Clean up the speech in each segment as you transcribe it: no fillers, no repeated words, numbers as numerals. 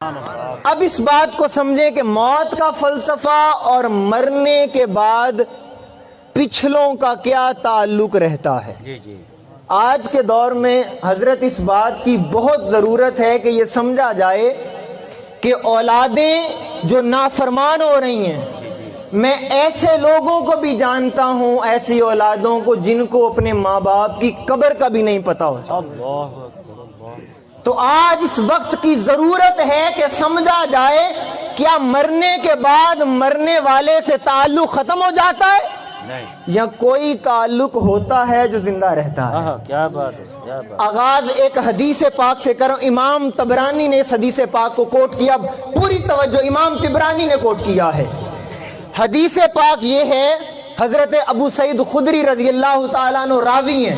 اب اس بات کو سمجھیں کہ موت کا فلسفہ اور مرنے کے بعد پچھلوں کا کیا تعلق رہتا ہے۔ آج کے دور میں حضرت اس بات کی بہت ضرورت ہے کہ یہ سمجھا جائے کہ اولادیں جو نافرمان ہو رہی ہیں، میں ایسے لوگوں کو بھی جانتا ہوں، ایسی اولادوں کو جن کو اپنے ماں باپ کی قبر کا بھی نہیں پتا ہوتا۔ تو آج اس وقت کی ضرورت ہے کہ سمجھا جائے کیا مرنے کے بعد مرنے والے سے تعلق ختم ہو جاتا ہے یا کوئی تعلق ہوتا ہے جو زندہ رہتا ہے۔ کیا بات ہے۔ آغاز ایک حدیث پاک سے کروں۔ امام طبرانی نے اس حدیث پاک کو کوٹ کیا، پوری توجہ، امام طبرانی نے کوٹ کیا ہے۔ حدیث پاک یہ ہے، حضرت ابو سعید خدری رضی اللہ تعالیٰ عنہ راوی ہیں۔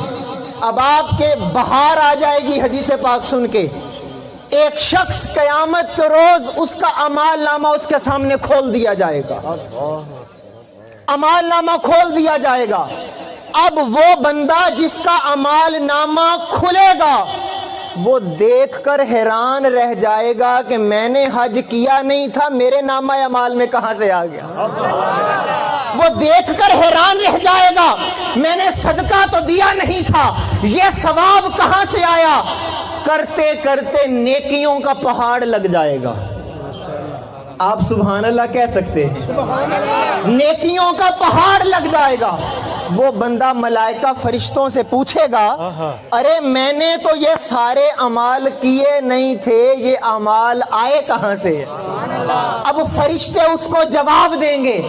اب آپ کے بہار آ جائے گی حدیث پاک سن کے۔ ایک شخص قیامت کے روز اس کا اعمال نامہ اس کے سامنے کھول دیا جائے گا، اعمال نامہ کھول دیا جائے گا۔ اب وہ بندہ جس کا اعمال نامہ کھلے گا وہ دیکھ کر حیران رہ جائے گا کہ میں نے حج کیا نہیں تھا، میرے نامہ اعمال میں کہاں سے آ گیا۔ وہ دیکھ کر حیران رہ جائے گا، میں نے صدقہ تو دیا نہیں تھا، یہ ثواب کہاں سے آیا۔ کرتے کرتے نیکیوں کا پہاڑ لگ جائے گا۔ آپ سبحان اللہ کہہ سکتے ہیں؟ نیکیوں کا پہاڑ لگ جائے گا۔ وہ بندہ ملائکہ فرشتوں سے پوچھے گا، ارے میں نے تو یہ سارے اعمال کیے نہیں تھے، یہ اعمال آئے کہاں سے؟ اب فرشتے اس کو جواب دیں گے،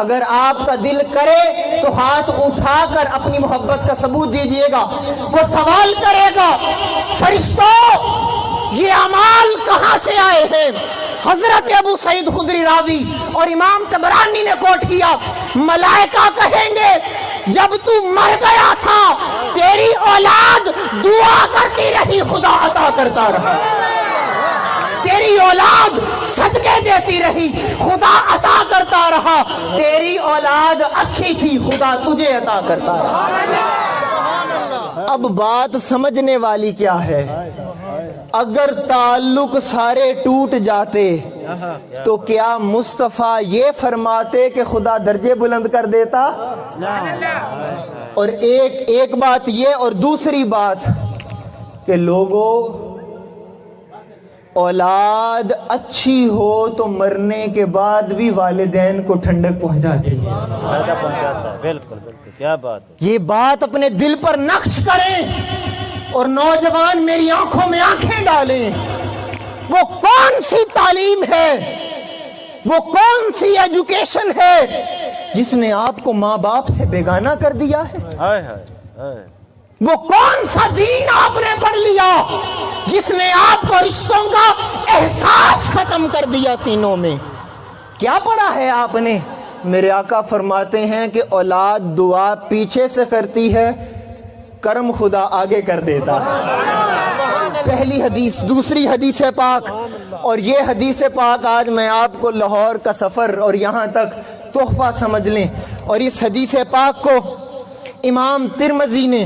اگر آپ کا دل کرے تو ہاتھ اٹھا کر اپنی محبت کا ثبوت دیجئے گا۔ وہ سوال کرے گا، فرشتوں یہ اعمال کہاں سے آئے ہیں؟ حضرت ابو سعید خدری راوی اور امام طبرانی نے کوٹ کیا، ملائکہ کہیں گے جب تو مر گیا تھا تیری اولاد دعا کرتی رہی، خدا عطا کرتا رہا۔ تیری اولاد صدقے دیتی رہی، خدا عطا کرتا رہا۔ تیری اولاد اچھی تھی، خدا تجھے عطا کرتا رہا۔ اب بات سمجھنے والی کیا ہے؟ اگر تعلق سارے ٹوٹ جاتے تو کیا مصطفیٰ یہ فرماتے کہ خدا درجے بلند کر دیتا؟ اور ایک بات یہ، اور دوسری بات کہ لوگوں، اولاد اچھی ہو تو مرنے کے بعد بھی والدین کو ٹھنڈک پہنچاتی ہے۔ بالکل کیا بات ہے۔ یہ بات اپنے دل پر نقش کریں اور نوجوان میری آنکھوں میں آنکھیں ڈالیں۔ وہ کون سی تعلیم ہے، وہ کون سی ایجوکیشن ہے جس نے آپ کو ماں باپ سے بیگانہ کر دیا ہے؟ وہ کون سا دین آپ نے پڑھ لیا جس نے آپ کو رشتوں کا احساس ختم کر دیا سینوں میں؟ کیا پڑھا ہے آپ نے؟ میرے آقا فرماتے ہیں کہ اولاد دعا پیچھے سے کرتی ہے، کرم خدا آگے کر دیتا ہے۔ پہلی حدیث۔ دوسری حدیث پاک، اور یہ حدیث پاک آج میں آپ کو لاہور کا سفر اور یہاں تک تحفہ سمجھ لیں۔ اور اس حدیث پاک کو امام ترمذی نے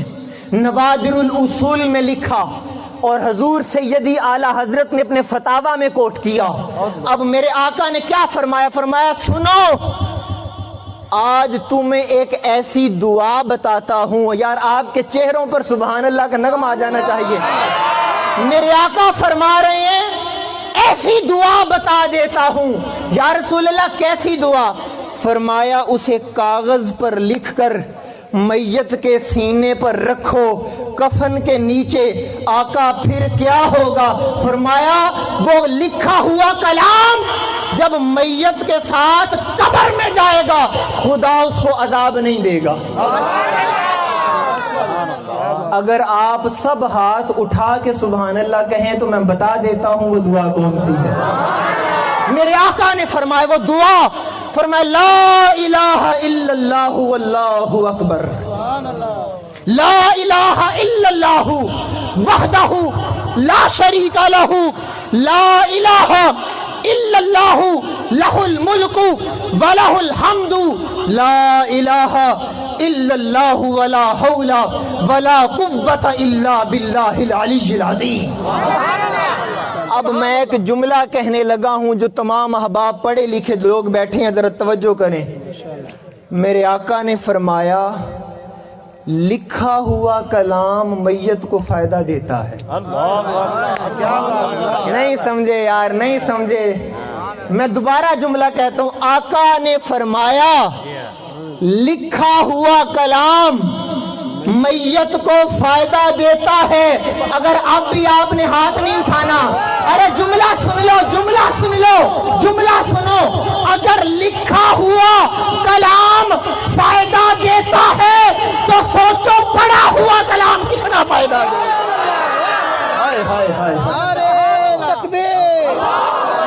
نوادر الاصول میں لکھا اور حضور سیدی اعلیٰ حضرت نے اپنے فتاوی میں کوٹ کیا۔ اب میرے آقا نے کیا فرمایا؟ فرمایا سنو، آج تمہیں ایک ایسی دعا بتاتا ہوں۔ یار آپ کے چہروں پر سبحان اللہ کا نغمہ آ جانا چاہیے۔ میرے آقا فرما رہے ہیں ایسی دعا بتا دیتا ہوں۔ یا رسول اللہ کیسی دعا؟ فرمایا اسے کاغذ پر لکھ کر میت کے سینے پر رکھو، کفن کے نیچے۔ آقا پھر کیا ہوگا؟ فرمایا وہ لکھا ہوا کلام جب میت کے ساتھ قبر میں جائے گا خدا اس کو عذاب نہیں دے گا۔ اگر آپ سب ہاتھ اٹھا کے سبحان اللہ کہیں تو میں بتا دیتا ہوں وہ دعا کون سی ہے۔ میرے آقا نے فرمایا وہ دعا، فرمایا لا الہ الا اللہ واللہ اکبر، لا الہ الا اللہ وحدہ لا شریک لہ، لا الہ الا اللہ لہ الملک ولہ الحمد، لا الہ الا اللہ ولا حول ولا قوت الا باللہ العلی العظیم۔ اب میں ایک جملہ کہنے لگا ہوں جو تمام احباب پڑھے لکھے لوگ بیٹھے ہیں، ذرا توجہ کریں۔ میرے آقا نے فرمایا لکھا ہوا کلام میت کو فائدہ دیتا ہے۔ نہیں سمجھے یار، نہیں سمجھے؟ میں دوبارہ جملہ کہتا ہوں، آقا نے فرمایا لکھا ہوا کلام میت کو فائدہ دیتا ہے۔ اگر اب بھی آپ نے ہاتھ نہیں اٹھانا، ارے جملہ سن لو، جملہ سن لو، جملہ سنو، اگر لکھا ہوا کلام فائدہ دیتا ہے تو سوچو پڑھا ہوا کلام کتنا فائدہ دے گا۔ ہائے ہائے ہائے، نعرے تکبیر،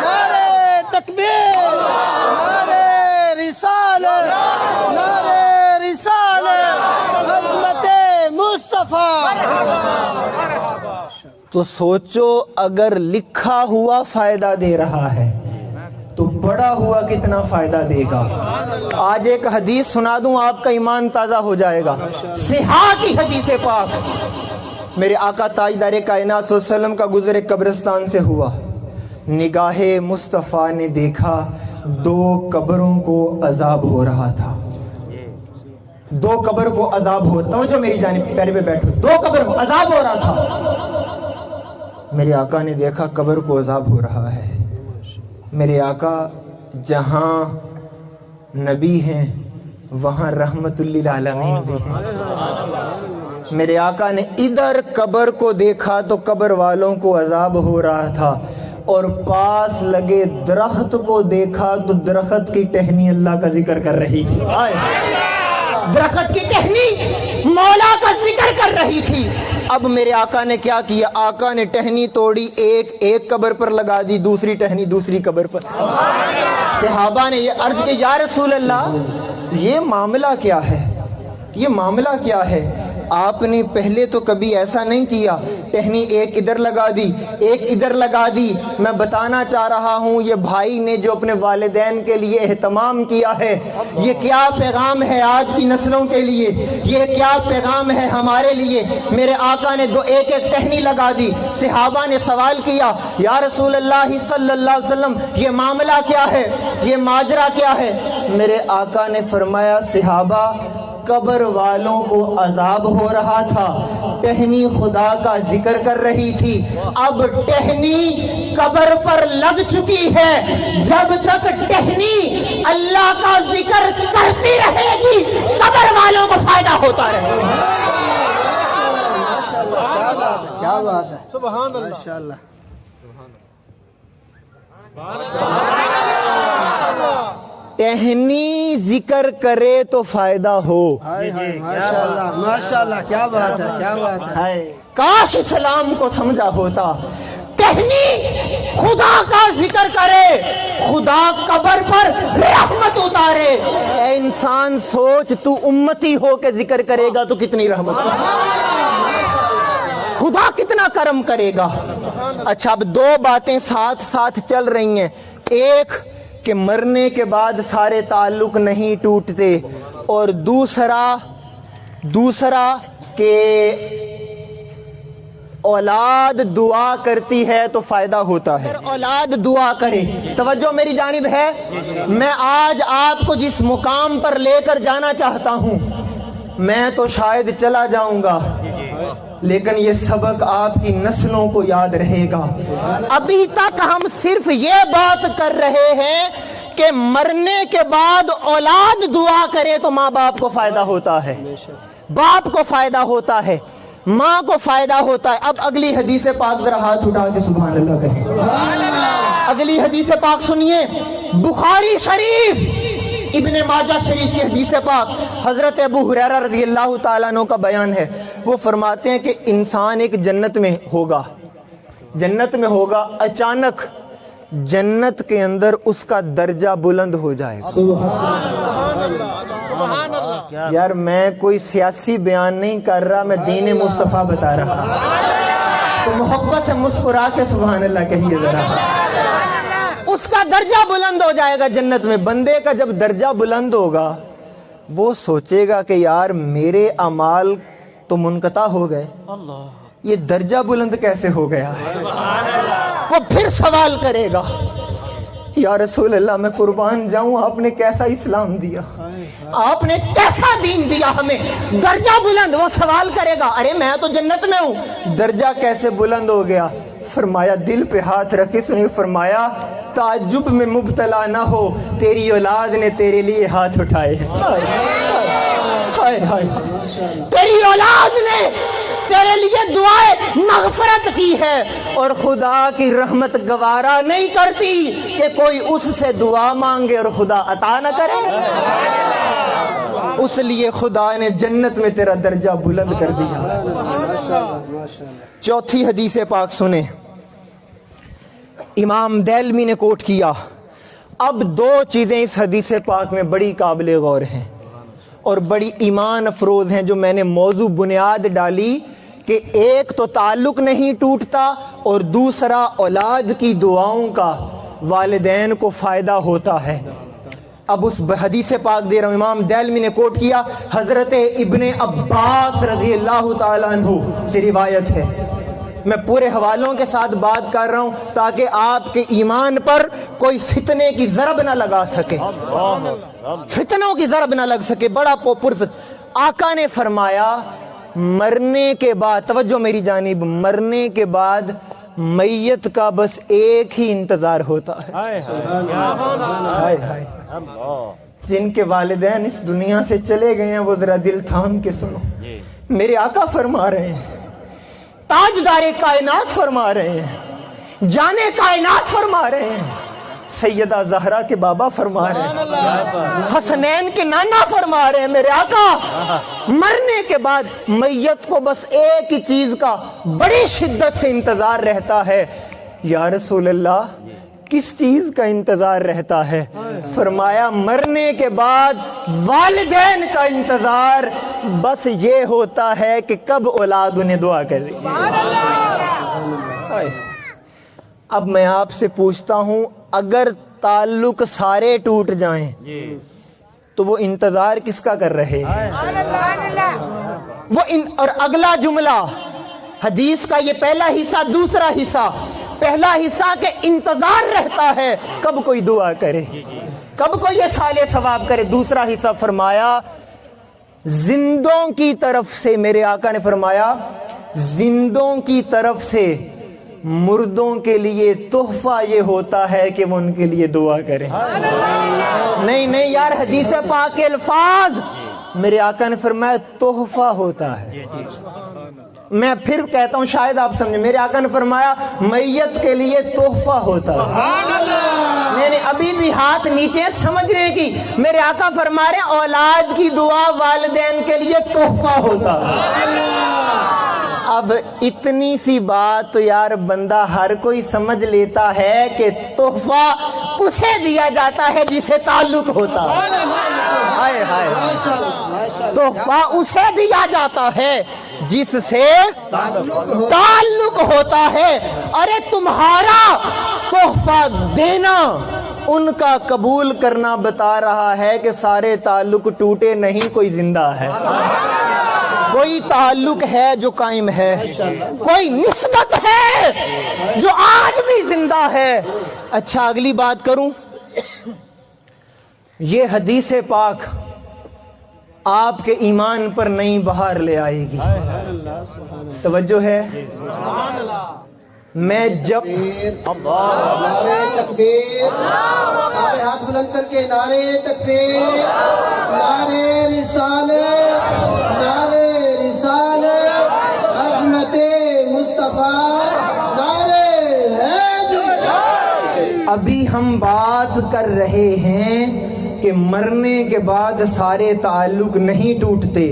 نعرے تکبیر، نعرے رسالت، نعرے رسالت، عظمت مصطفیٰ۔ تو سوچو اگر لکھا ہوا فائدہ دے رہا ہے تو پڑھا ہوا کتنا فائدہ دے گا۔ آج ایک حدیث سنا دوں، آپ کا ایمان تازہ ہو جائے گا۔ صحاح کی حدیث پاک، میرے آقا تاجدار کائنات صلی اللہ علیہ وسلم کا گزر ایک قبرستان سے ہوا۔ نگاہ مصطفیٰ نے دیکھا 2 قبروں کو عذاب ہو رہا تھا۔ 2 قبر کو عذاب ہو، توجہ میری جانب، پیرے پہ بیٹھو، 2 قبر کو عذاب ہو رہا تھا۔ میرے آقا نے دیکھا قبر کو عذاب ہو رہا ہے۔ میرے آقا جہاں نبی ہیں وہاں رحمت للعالمین بھی ہیں۔ میرے آقا نے ادھر قبر کو دیکھا تو قبر والوں کو عذاب ہو رہا تھا، اور پاس لگے درخت کو دیکھا تو درخت کی ٹہنی اللہ کا ذکر کر رہی تھی۔ درخت کی ٹہنی مولا کا ذکر کر رہی تھی۔ اب میرے آقا نے کیا کیا؟ آقا نے ٹہنی توڑی، ایک قبر پر لگا دی، دوسری ٹہنی دوسری قبر پر۔ صحابہ نے یہ عرض کی یا رسول اللہ یہ معاملہ کیا ہے، یہ معاملہ کیا ہے؟ آپ نے پہلے تو کبھی ایسا نہیں کیا، ٹہنی ایک ادھر لگا دی، ایک ادھر لگا دی۔ میں بتانا چاہ رہا ہوں یہ بھائی نے جو اپنے والدین کے لیے اہتمام کیا ہے، یہ کیا پیغام ہے آج کی نسلوں کے لیے، یہ کیا پیغام ہے ہمارے لیے۔ میرے آقا نے ایک ٹہنی لگا دی۔ صحابہ نے سوال کیا یا رسول اللہ صلی اللہ علیہ وسلم یہ معاملہ کیا ہے، یہ ماجرا کیا ہے؟ میرے آقا نے فرمایا صحابہ قبر والوں کو عذاب ہو رہا تھا، ٹہنی خدا کا ذکر کر رہی تھی، اب ٹہنی قبر پر لگ چکی ہے، جب تک ٹہنی اللہ کا ذکر کرتی رہے گی قبر والوں کو فائدہ ہوتا رہے گا۔ کیا بات ہے، سبحان اللہ، ماشاءاللہ۔ ٹہنی ذکر کرے تو فائدہ ہو۔ ماشاءاللہ ماشاءاللہ، کیا بات ہے، کیا بات ہے۔ کاش اسلام کو سمجھا ہوتا۔ ٹہنی خدا کا ذکر کرے، خدا قبر پر رحمت اتارے۔ اے انسان سوچ، تو امتی ہو کے ذکر کرے گا تو کتنی رحمت، خدا کتنا کرم کرے گا۔ اچھا اب 2 باتیں ساتھ ساتھ چل رہی ہیں، ایک کہ مرنے کے بعد سارے تعلق نہیں ٹوٹتے، اور دوسرا کہ اولاد دعا کرتی ہے تو فائدہ ہوتا ہے۔ اولاد دعا کرے، توجہ میری جانب ہے، میں آج آپ کو جس مقام پر لے کر جانا چاہتا ہوں، میں تو شاید چلا جاؤں گا لیکن یہ سبق آپ کی نسلوں کو یاد رہے گا۔ ابھی تک ہم صرف یہ بات کر رہے ہیں کہ مرنے کے بعد اولاد دعا کرے تو ماں باپ کو فائدہ ہوتا ہے، باپ کو فائدہ ہوتا ہے، ماں کو فائدہ ہوتا ہے۔ اب اگلی حدیث پاک ذرا ہاتھ اٹھا کے سبحان اللہ کہیں۔ اگلی حدیث پاک سنیے، بخاری شریف ابن ماجہ شریف کی حدیث پاک، حضرت ابو ہریرہ رضی اللہ تعالیٰ عنہ کا بیان ہے۔ وہ فرماتے ہیں کہ انسان ایک جنت میں ہوگا، اچانک جنت کے اندر اس کا درجہ بلند ہو جائے گا۔ یار میں کوئی سیاسی بیان نہیں کر رہا، میں دین مصطفیٰ بتا رہا، تو محبت سے مسکرا کے سبحان اللہ کہیے ذرا۔ اس کا درجہ بلند ہو جائے گا جنت میں۔ بندے کا جب درجہ بلند ہوگا وہ سوچے گا کہ یار میرے اعمال تو منقطع ہو گئے، یہ درجہ بلند کیسے ہو گیا؟ وہ پھر سوال کرے گا یا رسول اللہ میں قربان جاؤں، آپ نے کیسا اسلام دیا، آپ نے کیسا دین دیا ہمیں، درجہ بلند۔ وہ سوال کرے گا ارے میں تو جنت میں ہوں، درجہ کیسے بلند ہو گیا؟ فرمایا دل پہ ہاتھ رکھے سنے، فرمایا تعجب میں مبتلا نہ ہو، تیری اولاد نے تیرے لیے ہاتھ اٹھائے ہیں۔ تیری اولاد نے تیرے لیے دعائیں مغفرت کی ہے، اور خدا کی رحمت گوارا نہیں کرتی کہ کوئی اس سے دعا مانگے اور خدا عطا نہ کرے، اس لیے خدا نے جنت میں تیرا درجہ بلند کر دیا۔ چوتھی حدیث پاک سنیں، امام دہلوی نے کوٹ کیا۔ اب دو چیزیں اس حدیث پاک میں بڑی قابل غور ہیں اور بڑی ایمان افروز ہیں جو میں نے موضوع بنیاد ڈالی کہ ایک تو تعلق نہیں ٹوٹتا اور دوسرا اولاد کی دعاؤں کا والدین کو فائدہ ہوتا ہے۔ اب اس حدیث پاک دے رہا ہوں، امام دہلوی نے کوٹ کیا، حضرت ابن عباس رضی اللہ تعالیٰ عنہ سے روایت ہے۔ میں پورے حوالوں کے ساتھ بات کر رہا ہوں تاکہ آپ کے ایمان پر کوئی فتنے کی ضرب نہ لگا سکے، فتنوں کی ضرب نہ لگ سکے۔ بڑا آقا نے فرمایا مرنے کے بعد، توجہ میری جانب، مرنے کے بعد میت کا بس ایک ہی انتظار ہوتا ہے۔ جن کے والدین اس دنیا سے چلے گئے ہیں وہ ذرا دل تھام کے سنو، میرے آقا فرما رہے ہیں، تاجدار کائنات فرما رہے ہیں، جانے کائنات فرما رہے ہیں، سیدہ زہرا کے بابا فرما رہے ہیں، حسنین کے نانا فرما رہے ہیں، میرے آقا مرنے کے بعد میت کو بس ایک ہی چیز کا بڑی شدت سے انتظار رہتا ہے۔ یا رسول اللہ کس چیز کا انتظار رہتا ہے؟ فرمایا مرنے کے بعد والدین کا انتظار بس یہ ہوتا ہے کہ کب اولاد انہیں دعا کرے۔ اب میں آپ سے پوچھتا ہوں، اگر تعلق سارے ٹوٹ جائیں تو وہ انتظار کس کا کر رہے ہیں؟ اور اگلا جملہ حدیث کا یہ پہلا حصہ، دوسرا حصہ، پہلا حصہ کہ انتظار رہتا ہے کب کوئی دعا کرے، کب کوئی یہ صالح ثواب کرے، دوسرا حصہ فرمایا زندوں کی طرف سے، میرے آقا نے فرمایا زندوں کی طرف سے مردوں کے لیے تحفہ یہ ہوتا ہے کہ وہ ان کے لیے دعا کریں۔ نہیں یار، حدیث پاک کے الفاظ، میرے آقا نے فرمایا تحفہ ہوتا ہے۔ میں پھر کہتا ہوں شاید آپ سمجھیں، میرے آقا نے فرمایا میت کے لیے تحفہ ہوتا ہے۔ میں نے ابھی بھی ہاتھ نیچے سمجھنے کی، میرے آقا فرما رہے اولاد کی دعا والدین کے لیے تحفہ ہوتا ہے۔ اب اتنی سی بات تو یار بندہ ہر کوئی سمجھ لیتا ہے کہ تحفہ اسے دیا جاتا ہے جسے تعلق ہوتا ہے۔ ہائے ہائے، تحفہ اسے دیا جاتا ہے جس سے تعلق ہوتا ہے۔ ارے تمہارا تحفہ دینا ان کا قبول کرنا بتا رہا ہے کہ سارے تعلق ٹوٹے نہیں، کوئی زندہ ہے، کوئی تعلق ہے جو قائم ہے، کوئی نسبت ہے جو آج بھی زندہ ہے۔ اچھا اگلی بات کروں، یہ حدیث پاک آپ کے ایمان پر نئی بہار لے آئے گی۔ توجہ ہے، میں جب نعرے تکبیر، سارے ہاتھ بلند کر کے نعرے تکبیر، نعرے رسالت، نعرے رسالت، عظمت مصطفیٰ، نعرے حیدر۔ ابھی ہم بات کر رہے ہیں کہ مرنے کے بعد سارے تعلق نہیں ٹوٹتے،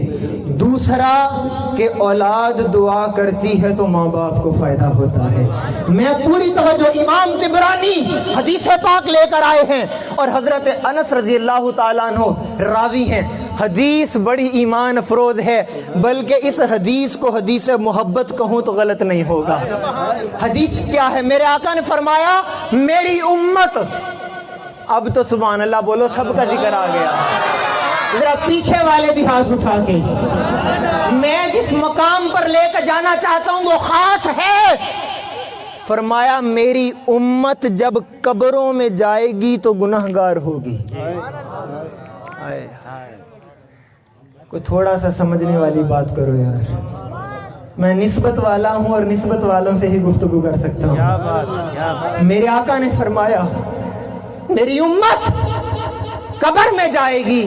دوسرا کہ اولاد دعا کرتی ہے تو ماں باپ کو فائدہ ہوتا ہے۔ میں پوری توجہ، امام طبرانی حدیث پاک لے کر آئے ہیں اور حضرت انس رضی اللہ تعالیٰ عنہ راوی ہیں۔ حدیث بڑی ایمان افروز ہے، بلکہ اس حدیث کو حدیث محبت کہوں تو غلط نہیں ہوگا۔ حدیث کیا ہے؟ میرے آقا نے فرمایا میری امت، اب تو سبحان اللہ بولو، سب کا ذکر آ گیا، ذرا پیچھے والے بھی ہاتھ اٹھا کے. میں جس مقام پر لے کر جانا چاہتا ہوں وہ خاص ہے. فرمایا میری امت جب قبروں میں جائے گی تو گناہگار ہوگی. کوئی تھوڑا سا سمجھنے والی بات کرو یار. میں نسبت والا ہوں اور نسبت والوں سے ہی گفتگو کر سکتا ہوں. میرے آقا نے فرمایا میری امت قبر میں جائے گی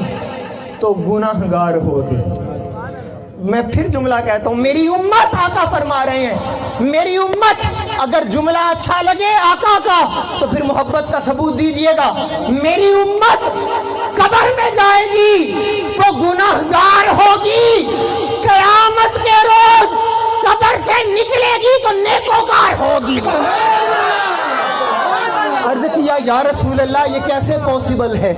تو گناہگار ہوگی. میں پھر جملہ کہتا ہوں میری امت. آقا فرما رہے ہیں میری امت. اگر جملہ اچھا لگے آقا کا تو پھر محبت کا ثبوت دیجئے گا. میری امت قبر میں جائے گی تو گناہگار ہوگی. قیامت کے روز قبر سے نکلے گی تو نیکوکار ہوگی. عرض کیا یا رسول اللہ یہ کیسے پوسیبل ہے؟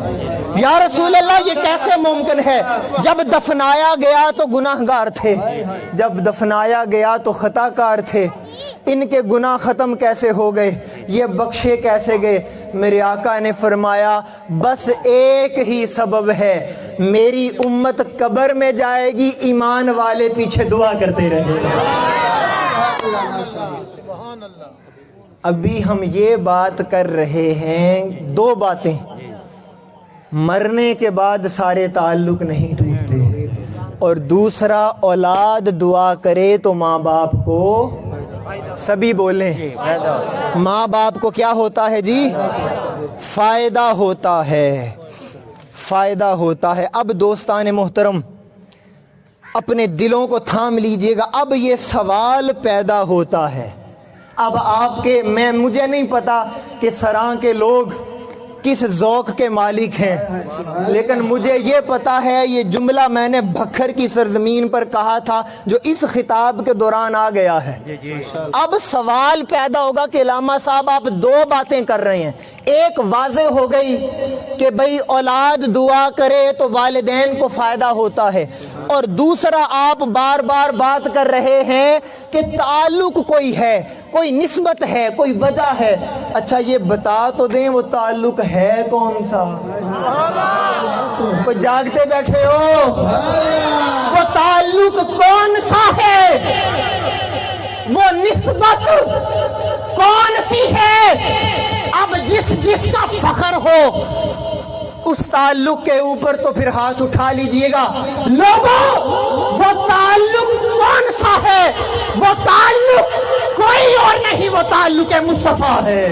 یا رسول اللہ یہ کیسے ممکن ہے؟ جب دفنایا گیا تو گناہگار تھے, جب دفنایا گیا تو خطا کار تھے. ان کے گناہ ختم کیسے ہو گئے؟ یہ بخشے کیسے گئے؟ میرے آقا نے فرمایا بس ایک ہی سبب ہے, میری امت قبر میں جائے گی, ایمان والے پیچھے دعا کرتے رہے. ابھی ہم یہ بات کر رہے ہیں, دو باتیں. مرنے کے بعد سارے تعلق نہیں ٹوٹتے, اور دوسرا اولاد دعا کرے تو ماں باپ کو, سبھی بولیں, ماں باپ کو کیا ہوتا ہے جی؟ فائدہ ہوتا ہے, فائدہ ہوتا ہے. اب دوستان محترم اپنے دلوں کو تھام لیجئے گا. اب یہ سوال پیدا ہوتا ہے, اب آپ کے مجھے نہیں پتا کہ سراں کے لوگ کس ذوق کے مالک ہیں, لیکن مجھے یہ پتا ہے یہ جملہ میں نے بکھر کی سرزمین پر کہا تھا جو اس خطاب کے دوران آ گیا ہے. اب سوال پیدا ہوگا کہ علامہ صاحب آپ دو باتیں کر رہے ہیں. ایک واضح ہو گئی کہ بھئی اولاد دعا کرے تو والدین کو فائدہ ہوتا ہے, اور دوسرا آپ بار بار بات کر رہے ہیں کہ تعلق کوئی ہے, کوئی نسبت ہے, کوئی وجہ ہے. اچھا یہ بتا تو دیں وہ تعلق ہے کون سا؟ کوئی جاگتے بیٹھے ہو؟ وہ تعلق کون سا ہے؟ وہ نسبت کون سی ہے؟ اب جس کا فخر ہو اس تعلق کے اوپر تو پھر ہاتھ اٹھا لیجئے گا. لوگوں وہ تعلق کون سا ہے؟ وہ تعلق کوئی اور نہیں, وہ تعلق مصطفیٰ ہے,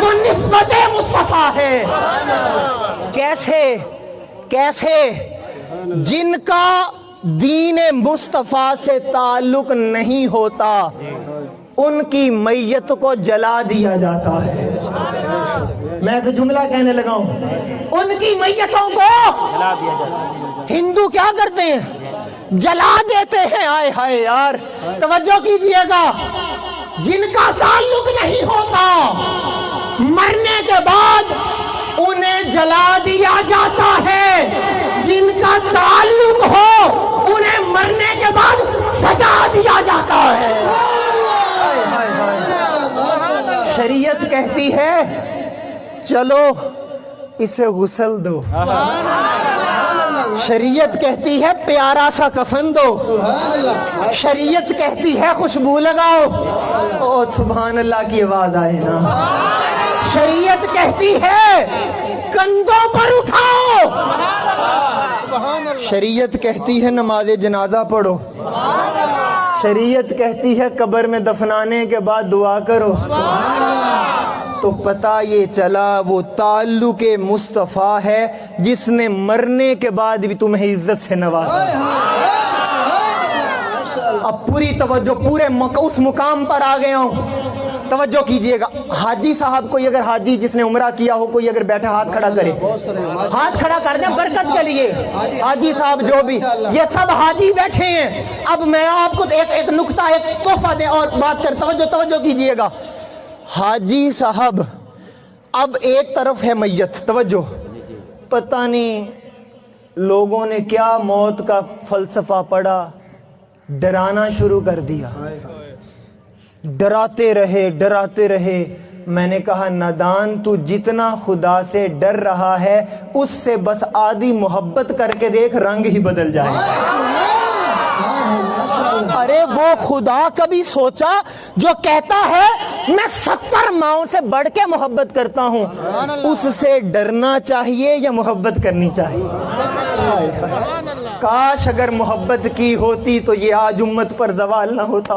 وہ نسبت مصطفیٰ ہے. کیسے؟ جن کا دین مصطفیٰ سے تعلق نہیں ہوتا ان کی میت کو جلا دیا جاتا ہے. میں تو جملہ کہنے لگا ہوں, ان کی میتوں کو جلا دیا جاتا ہے. ہندو کیا کرتے ہیں؟ جلا دیتے ہیں. آئے ہائے یار, توجہ کیجئے گا. جن کا تعلق نہیں ہوتا مرنے کے بعد انہیں جلا دیا جاتا ہے. جن کا تعلق ہو انہیں مرنے کے بعد سجا دیا جاتا ہے. شریعت کہتی ہے چلو اسے غسل دو, شریعت کہتی ہے پیارا سا کفن دو, شریعت کہتی ہے خوشبو لگاؤ. او سبحان اللہ کی آواز آئے نا. شریعت کہتی ہے کندھوں پر اٹھاؤ, شریعت کہتی ہے نماز جنازہ پڑھو, شریعت کہتی ہے قبر میں دفنانے کے بعد دعا کرو. تو پتہ یہ چلا وہ تعلق مصطفیٰ ہے جس نے مرنے کے بعد بھی تمہیں عزت سے نوازا. اب پوری توجہ, پورے اس مقام پر آ گیا ہوں, توجہ کیجئے گا. حاجی صاحب کوئی اگر حاجی جس نے عمرہ کیا ہو کوئی اگر بیٹھا ہاتھ کھڑا کرے, ہاتھ کھڑا کر دیں برکت کے لیے. حاجی صاحب جو بھی, یہ سب حاجی بیٹھے ہیں. اب میں آپ کو ایک نکتہ, ایک تحفہ دیں اور بات کر. توجہ کیجئے گا. حاجی صاحب اب ایک طرف ہے میت, توجہ, پتہ نہیں لوگوں نے کیا موت کا فلسفہ پڑھا, ڈرانا شروع کر دیا. ڈراتے رہے میں نے کہا نادان تو جتنا خدا سے ڈر رہا ہے اس سے بس آدھی محبت کر کے دیکھ رنگ ہی بدل جائے گا۔ ارے وہ خدا کبھی سوچا جو کہتا ہے میں 70 ماؤں سے بڑھ کے محبت کرتا ہوں، اس سے ڈرنا چاہیے یا محبت کرنی چاہیے؟ کاش اگر محبت کی ہوتی تو یہ آج امت پر زوال نہ ہوتا،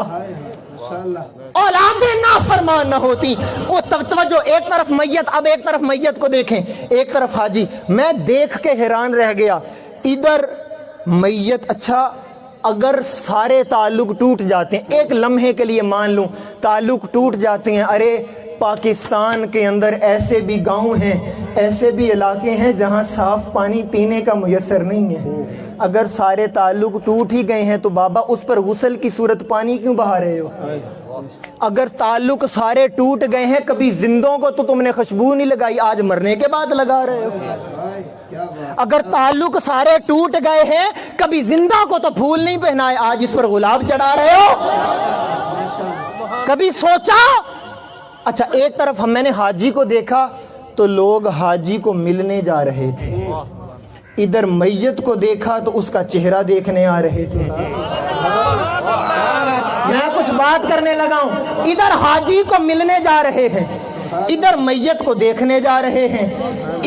اولادیں نافرمان نہ ہوتی۔ وہ توجہ، ایک طرف میت، اب ایک طرف میت کو دیکھیں، ایک طرف حاجی۔ میں دیکھ کے حیران رہ گیا، ادھر میت، اچھا اگر سارے تعلق ٹوٹ جاتے ہیں، ایک لمحے کے لیے مان لوں تعلق ٹوٹ جاتے ہیں، ارے پاکستان کے اندر ایسے بھی گاؤں ہیں، ایسے بھی علاقے ہیں جہاں صاف پانی پینے کا میسر نہیں ہے، اگر سارے تعلق ٹوٹ ہی گئے ہیں تو بابا اس پر غسل کی صورت پانی کیوں بہا رہے ہو؟ اگر تعلق سارے ٹوٹ گئے ہیں، کبھی زندوں کو تو تم نے خوشبو نہیں لگائی، آج مرنے کے بعد لگا رہے ہو۔ اگر تعلق سارے ٹوٹ گئے ہیں، کبھی زندہ کو تو پھول نہیں پہنائے، آج اس پر گلاب چڑھا رہے ہو۔ کبھی سوچا؟ اچھا ایک طرف میں نے حاجی کو دیکھا تو لوگ حاجی کو ملنے جا رہے تھے، ادھر میت کو دیکھا تو اس کا چہرہ دیکھنے آ رہے تھے۔ میں کچھ بات کرنے لگا ہوں، ادھر حاجی کو ملنے جا رہے ہیں، ادھر میت کو دیکھنے جا رہے ہیں،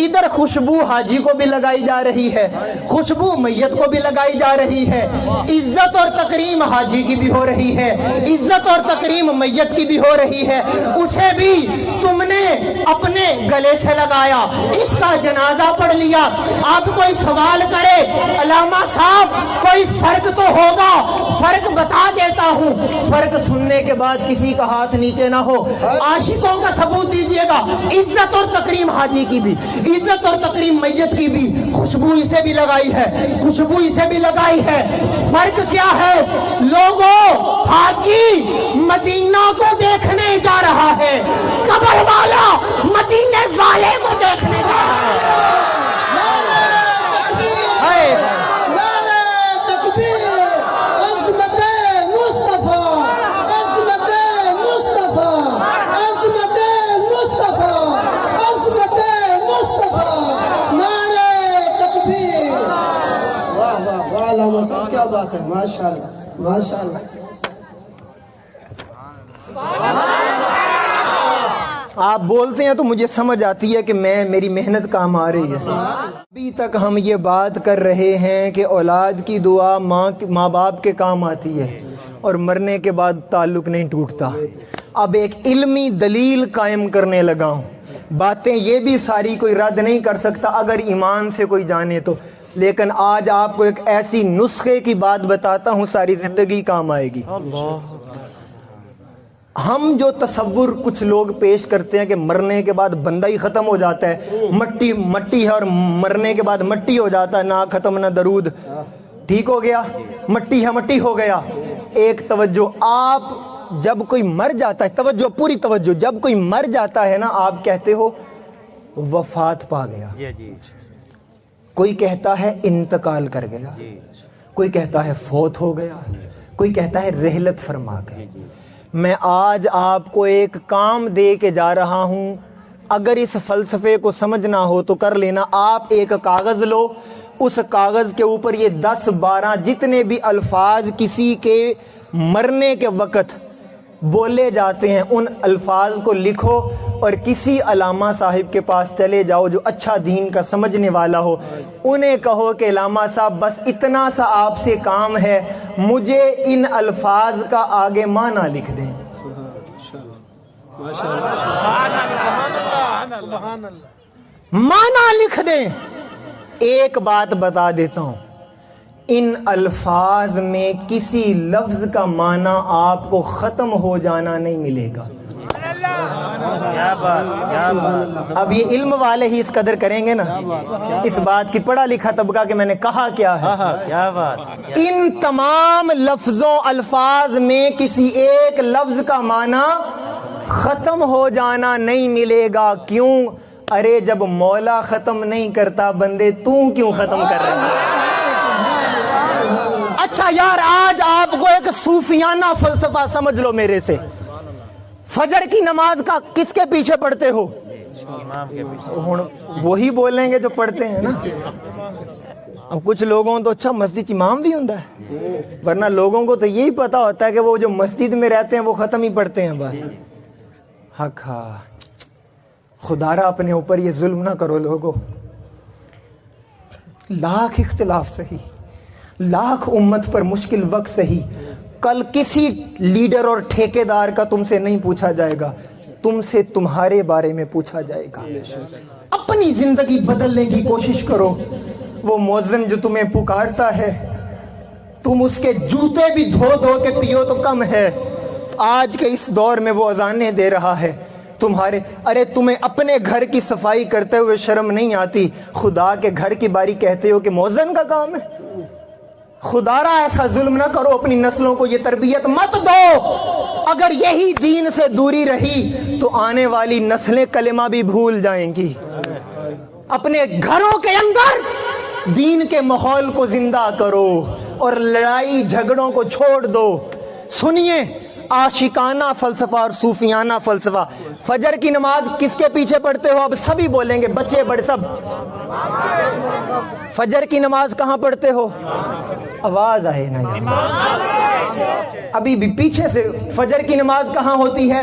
ادھر خوشبو حاجی کو بھی لگائی جا رہی ہے، خوشبو میت کو بھی لگائی جا رہی ہے، عزت اور تکریم حاجی کی بھی ہو رہی ہے، عزت اور تکریم میت کی بھی ہو رہی ہے، اسے بھی تم نے اپنے گلے سے لگایا، اس کا جنازہ پڑھ لیا۔ آپ کوئی سوال کرے علامہ صاحب کوئی فرق تو ہوگا، فرق بتا دیتا ہوں، فرق سننے کے بعد کسی کا ہاتھ نیچے نہ ہو، عاشقوں کا ثبوت دیجئے گا، عزت اور تکریم حاجی کی بھی، عزت اور تکریم میت کی بھی، خوشبو اسے بھی لگائی ہے، خوشبو اسے بھی لگائی ہے۔ فرق کیا ہے؟ لوگوں، حاجی مدینہ کو دیکھنے جا رہا ہے، قبر والا مدینے والے کو دیکھنے جا رہا ہے۔ کیا بات ہے، ماشاءاللہ ماشاءاللہ۔ آپ بولتے ہیں تو مجھے سمجھ آتی ہے کہ میری محنت کام آ رہی ہے۔ ابھی تک ہم یہ بات کر رہے ہیں کہ اولاد کی دعا ماں باپ کے کام آتی ہے اور مرنے کے بعد تعلق نہیں ٹوٹتا۔ اب ایک علمی دلیل قائم کرنے لگا ہوں، باتیں یہ بھی ساری کوئی رد نہیں کر سکتا اگر ایمان سے کوئی جانے تو، لیکن آج آپ کو ایک ایسی نسخے کی بات بتاتا ہوں ساری زندگی کام آئے گی۔ ہم جو تصور کچھ لوگ پیش کرتے ہیں کہ مرنے کے بعد بندہ ہی ختم ہو جاتا ہے، مٹی ہے اور مرنے کے بعد مٹی ہو جاتا ہے، نہ ختم نہ درود، ٹھیک ہو گیا، مٹی ہے مٹی ہو گیا۔ ایک توجہ، آپ جب کوئی مر جاتا ہے، توجہ پوری توجہ، جب کوئی مر جاتا ہے نا آپ کہتے ہو وفات پا گیا، کوئی کہتا ہے انتقال کر گیا، کوئی کہتا ہے فوت ہو گیا، کوئی کہتا ہے رحلت فرما گئے۔ میں آج آپ کو ایک کام دے کے جا رہا ہوں، اگر اس فلسفے کو سمجھنا ہو تو کر لینا۔ آپ ایک کاغذ لو، اس کاغذ کے اوپر یہ 10-12 جتنے بھی الفاظ کسی کے مرنے کے وقت بولے جاتے ہیں ان الفاظ کو لکھو اور کسی علامہ صاحب کے پاس چلے جاؤ جو اچھا دین کا سمجھنے والا ہو، انہیں کہو کہ علامہ صاحب بس اتنا سا آپ سے کام ہے، مجھے ان الفاظ کا آگے معنی لکھ دیں۔ معنی لکھ دیں۔ ایک بات بتا دیتا ہوں، ان الفاظ میں کسی لفظ کا معنی آپ کو ختم ہو جانا نہیں ملے گا۔ اب یہ علم والے ہی اس قدر کریں گے نا، اس بات کی پڑھا لکھا طبقہ کہ میں نے کہا کیا ہے۔ ان تمام لفظوں الفاظ میں کسی ایک لفظ کا معنی ختم ہو جانا نہیں ملے گا۔ کیوں؟ ارے جب مولا ختم نہیں کرتا بندے تو کیوں ختم کر رہے ہیں؟ اچھا یار، آج آپ کو ایک صوفیانہ فلسفہ سمجھ لو میرے سے۔ فجر کی نماز کا کس کے پیچھے پڑھتے ہو؟ امام کے پیچھے. وہی بولیں گے جو پڑھتے ہیں نا. اب کچھ لوگوں تو اچھا مسجد امام بھی ہوتا ہے، ورنہ لوگوں کو تو یہی پتا ہوتا ہے کہ وہ جو مسجد میں رہتے ہیں وہ ختم ہی پڑھتے ہیں بس. حق ہاں، خدا را اپنے اوپر یہ ظلم نہ کرو لوگوں. لاکھ اختلاف سہی، لاکھ امت پر مشکل وقت سہی، کل کسی لیڈر اور ٹھیکیدار کا تم سے نہیں پوچھا جائے گا، تم سے تمہارے بارے میں پوچھا جائے گا. اپنی زندگی بدلنے کی کوشش کرو. وہ مؤذن جو تمہیں پکارتا ہے تم اس کے جوتے بھی دھو دھو کے پیو تو کم ہے. آج کے اس دور میں وہ اذانیں دے رہا ہے تمہارے. ارے تمہیں اپنے گھر کی صفائی کرتے ہوئے شرم نہیں آتی، خدا کے گھر کی باری کہتے ہو کہ مؤذن کا کام ہے. خدا را ایسا ظلم نہ کرو، اپنی نسلوں کو یہ تربیت مت دو. اگر یہی دین سے دوری رہی تو آنے والی نسلیں کلمہ بھی بھول جائیں گی. اپنے گھروں کے اندر دین کے ماحول کو زندہ کرو اور لڑائی جھگڑوں کو چھوڑ دو. سنیے عاشقانہ فلسفہ اور صوفیانہ فلسفہ. فجر کی نماز کس کے پیچھے پڑھتے ہو؟ اب سبھی بولیں گے، بچے بڑے سب. فجر کی نماز کہاں پڑھتے ہو؟ آواز آئے نا ابھی بھی پیچھے سے. فجر کی نماز کہاں ہوتی ہے؟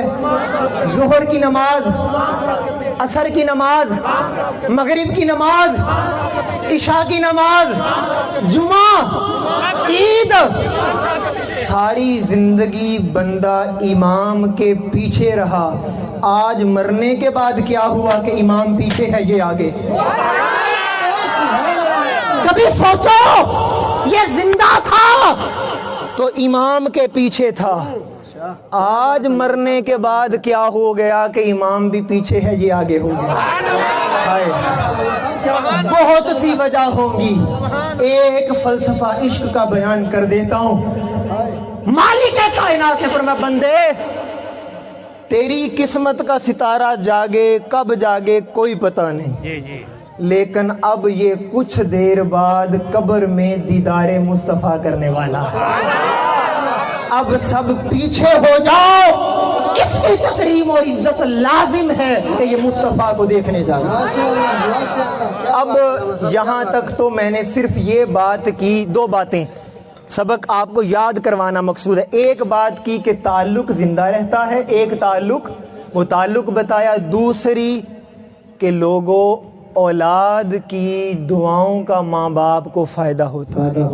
ظہر کی نماز، عصر کی نماز، مغرب کی نماز، عشاء کی نماز، جمعہ، عید. ساری زندگی بندہ امام کے پیچھے رہا. آج مرنے کے بعد کیا ہوا کہ امام پیچھے ہے یہ آگے؟ کبھی سوچو یہ زندہ تھا تو امام کے پیچھے تھا. آج مرنے کے بعد کیا ہو گیا کہ امام بھی پیچھے ہے یہ آگے ہو گیا؟ بہت سی وجہ ہوں گی. ایک فلسفہ عشق کا بیان کر دیتا ہوں. مالک کائنات نے فرمایا بندے تیری قسمت کا ستارہ جاگے کب جاگے کوئی پتہ نہیں، لیکن اب یہ کچھ دیر بعد قبر میں دیدار مصطفیٰ کرنے والا ہے. اب سب پیچھے ہو جاؤ، اس کی تکریم اور عزت لازم ہے کہ یہ مصطفیٰ کو دیکھنے جا رہا ہے. اب یہاں تک تو میں نے صرف یہ بات کی، دو باتیں سبق آپ کو یاد کروانا مقصود ہے. ایک بات کی کہ تعلق زندہ رہتا ہے، ایک تعلق وہ تعلق بتایا. دوسری کہ لوگوں اولاد کی دعاؤں کا ماں باپ کو فائدہ ہوتا ہے.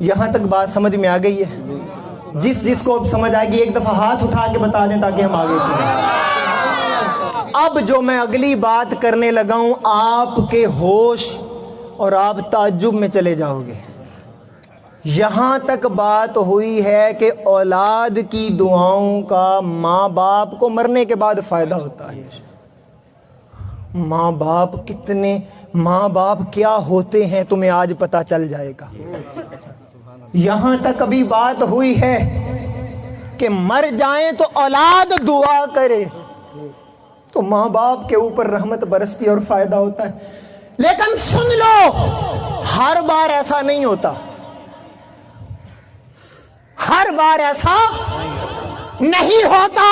یہاں تک بات سمجھ میں آ گئی ہے؟ جس کو اب سمجھ آئے گی ایک دفعہ ہاتھ اٹھا کے بتا دیں تاکہ ہم آگے چلیں. اب جو میں اگلی بات کرنے لگا ہوں آپ کے ہوش اور آپ تعجب میں چلے جاؤ گے. یہاں تک بات ہوئی ہے کہ اولاد کی دعاؤں کا ماں باپ کو مرنے کے بعد فائدہ ہوتا ہے. ماں باپ کیا ہوتے ہیں تمہیں آج پتہ چل جائے گا. یہاں تک ابھی بات ہوئی ہے کہ مر جائیں تو اولاد دعا کرے تو ماں باپ کے اوپر رحمت برستی اور فائدہ ہوتا ہے. لیکن سن لو ہر بار ایسا نہیں ہوتا، ہر بار ایسا نہیں ہوتا.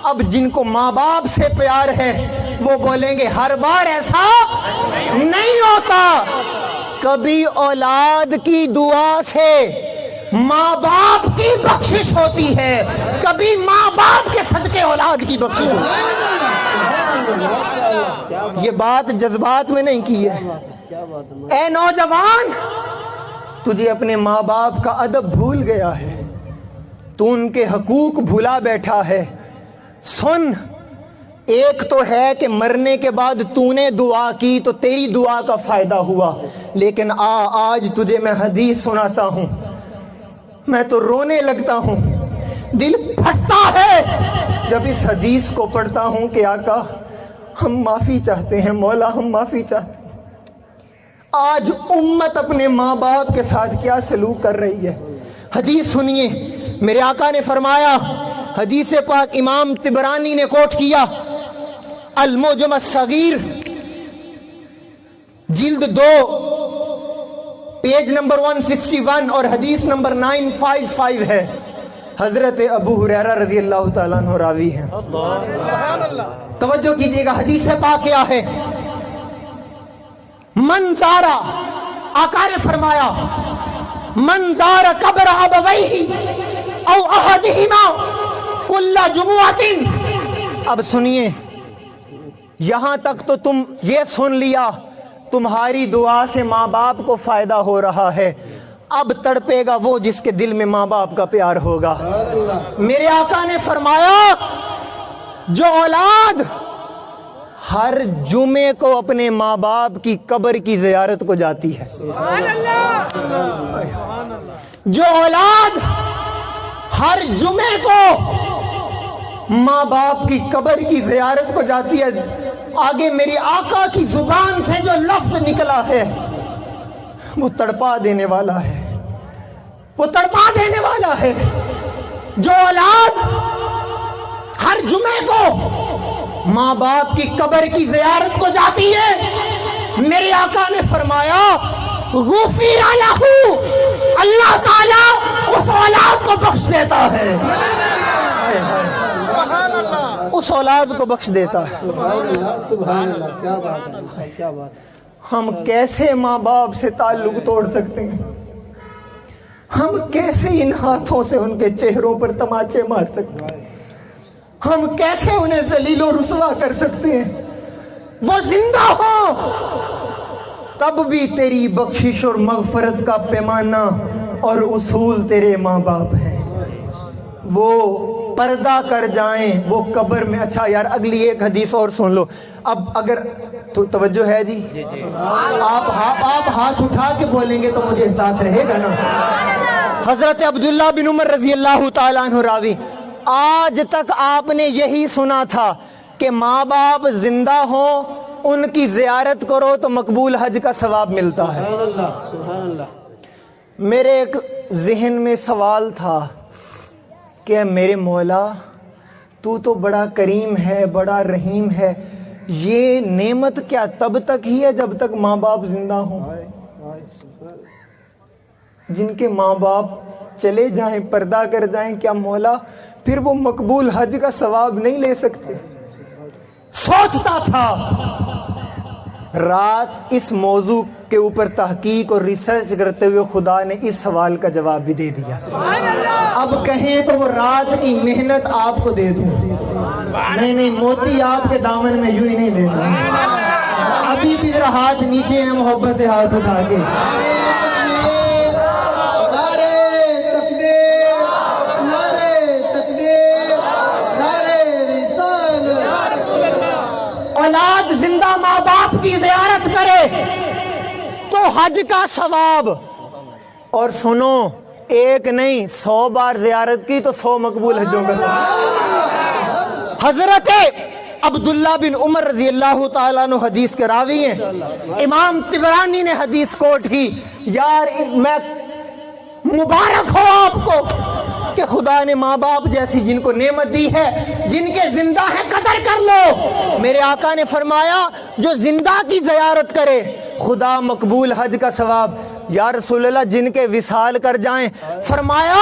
اب جن کو ماں باپ سے پیار ہے وہ بولیں گے ہر بار ایسا نہیں ہوتا. کبھی اولاد کی دعا سے ماں باپ کی بخشش ہوتی ہے، کبھی ماں باپ کے صدقے اولاد کی بخشش ہوتی ہے. یہ بات جذبات میں نہیں کی ہے. اے نوجوان تجھے اپنے ماں باپ کا ادب بھول گیا ہے، تو ان کے حقوق بھولا بیٹھا ہے. سن، ایک تو ہے کہ مرنے کے بعد تو نے دعا کی تو تیری دعا کا فائدہ ہوا، لیکن آج تجھے میں حدیث سناتا ہوں، میں تو رونے لگتا ہوں، دل پھٹتا ہے جب اس حدیث کو پڑھتا ہوں کہ آقا ہم معافی چاہتے ہیں، مولا ہم معافی چاہتے ہیں. آج امت اپنے ماں باپ کے ساتھ کیا سلوک کر رہی ہے. حدیث سنیے، میرے آقا نے فرمایا، حدیث پاک امام طبرانی نے کوٹ کیا، المعجم الصغیر جلد 2 پیج نمبر 161 اور حدیث نمبر 955 ہے. حضرت ابو ہریرہ رضی اللہ تعالیٰ عنہ راوی ہیں. توجہ کیجئے گا حدیث پاک کیا ہے. من زارا، آقا نے فرمایا من زارا قبر ابویہ او احدہما کل جمعۃ. اب سنیے، یہاں تک تو تم یہ سن لیا تمہاری دعا سے ماں باپ کو فائدہ ہو رہا ہے. اب تڑپے گا وہ جس کے دل میں ماں باپ کا پیار ہوگا. میرے آقا نے فرمایا جو اولاد ہر جمعے کو اپنے ماں باپ کی قبر کی زیارت کو جاتی ہے، جو اولاد ہر جمعے کو ماں باپ کی قبر کی زیارت کو جاتی ہے، آگے میری آقا کی زبان سے جو لفظ نکلا ہے وہ تڑپا دینے والا ہے، وہ تڑپا دینے والا ہے. جو اولاد ہر جمعے کو ماں باپ کی قبر کی زیارت کو جاتی ہے، میرے آقا نے فرمایا غفر لہ، اللہ تعالیٰ اس اولاد کو بخش دیتا ہے، اس اولاد کو بخش دیتا ہے. سبحان اللہ، کیا بات ہے، کیا بات ہے. ہم کیسے ماں باپ سے تعلق توڑ سکتے ہیں؟ ہم کیسے ان ہاتھوں سے ان کے چہروں پر تماچے مار سکتے ہیں؟ ہم کیسے انہیں ذلیل و رسوا کر سکتے ہیں؟ وہ زندہ ہو تب بھی تیری بخشش اور مغفرت کا پیمانہ اور اصول تیرے ماں باپ ہیں. وہ پردہ کر جائیں وہ قبر میں. اچھا یار اگلی ایک حدیث اور سن لو. اب اگر تو توجہ ہے جی، آپ ہاتھ اٹھا کے بولیں گے تو مجھے احساس رہے گا نا. حضرت عبداللہ بن عمر رضی اللہ تعالیٰ عنہ راوی، آج تک آپ نے یہی سنا تھا کہ ماں باپ زندہ ہوں ان کی زیارت کرو تو مقبول حج کا ثواب ملتا ہے. سبحان اللہ. میرے ایک ذہن میں سوال تھا کہ میرے مولا تو بڑا کریم ہے، بڑا رحیم ہے، یہ نعمت کیا تب تک ہی ہے جب تک ماں باپ زندہ ہوں؟ جن کے ماں باپ چلے جائیں، پردہ کر جائیں، کیا مولا پھر وہ مقبول حج کا ثواب نہیں لے سکتے؟ سوچتا تھا. رات اس موضوع کے اوپر تحقیق اور ریسرچ کرتے ہوئے خدا نے اس سوال کا جواب بھی دے دیا. اب کہیں تو وہ رات کی محنت آپ کو دے دوں. نہیں، موتی آپ کے دامن میں یوں ہی نہیں دے دوں. ابھی بھی ذرا ہاتھ نیچے ہیں، محبت سے ہاتھ اٹھا کے. اولاد زندہ ماں باپ کی زیارت کرے تو حج کا ثواب، اور سنو ایک نہیں 100 بار زیارت کی تو 100 مقبول حجوں کا ثواب. حضرت عبداللہ بن عمر رضی اللہ تعالیٰ عنہ حدیث کے راوی ہیں. امام طبرانی نے حدیث کوٹ کی. یار میں مبارک ہو آپ کو کہ خدا نے ماں باپ جیسی جن کو نعمت دی ہے، جن کے زندہ ہیں قدر کر لو. میرے آقا نے فرمایا جو زندہ کی زیارت کرے خدا مقبول حج کا ثواب. یا رسول اللہ جن کے وصال کر جائیں، فرمایا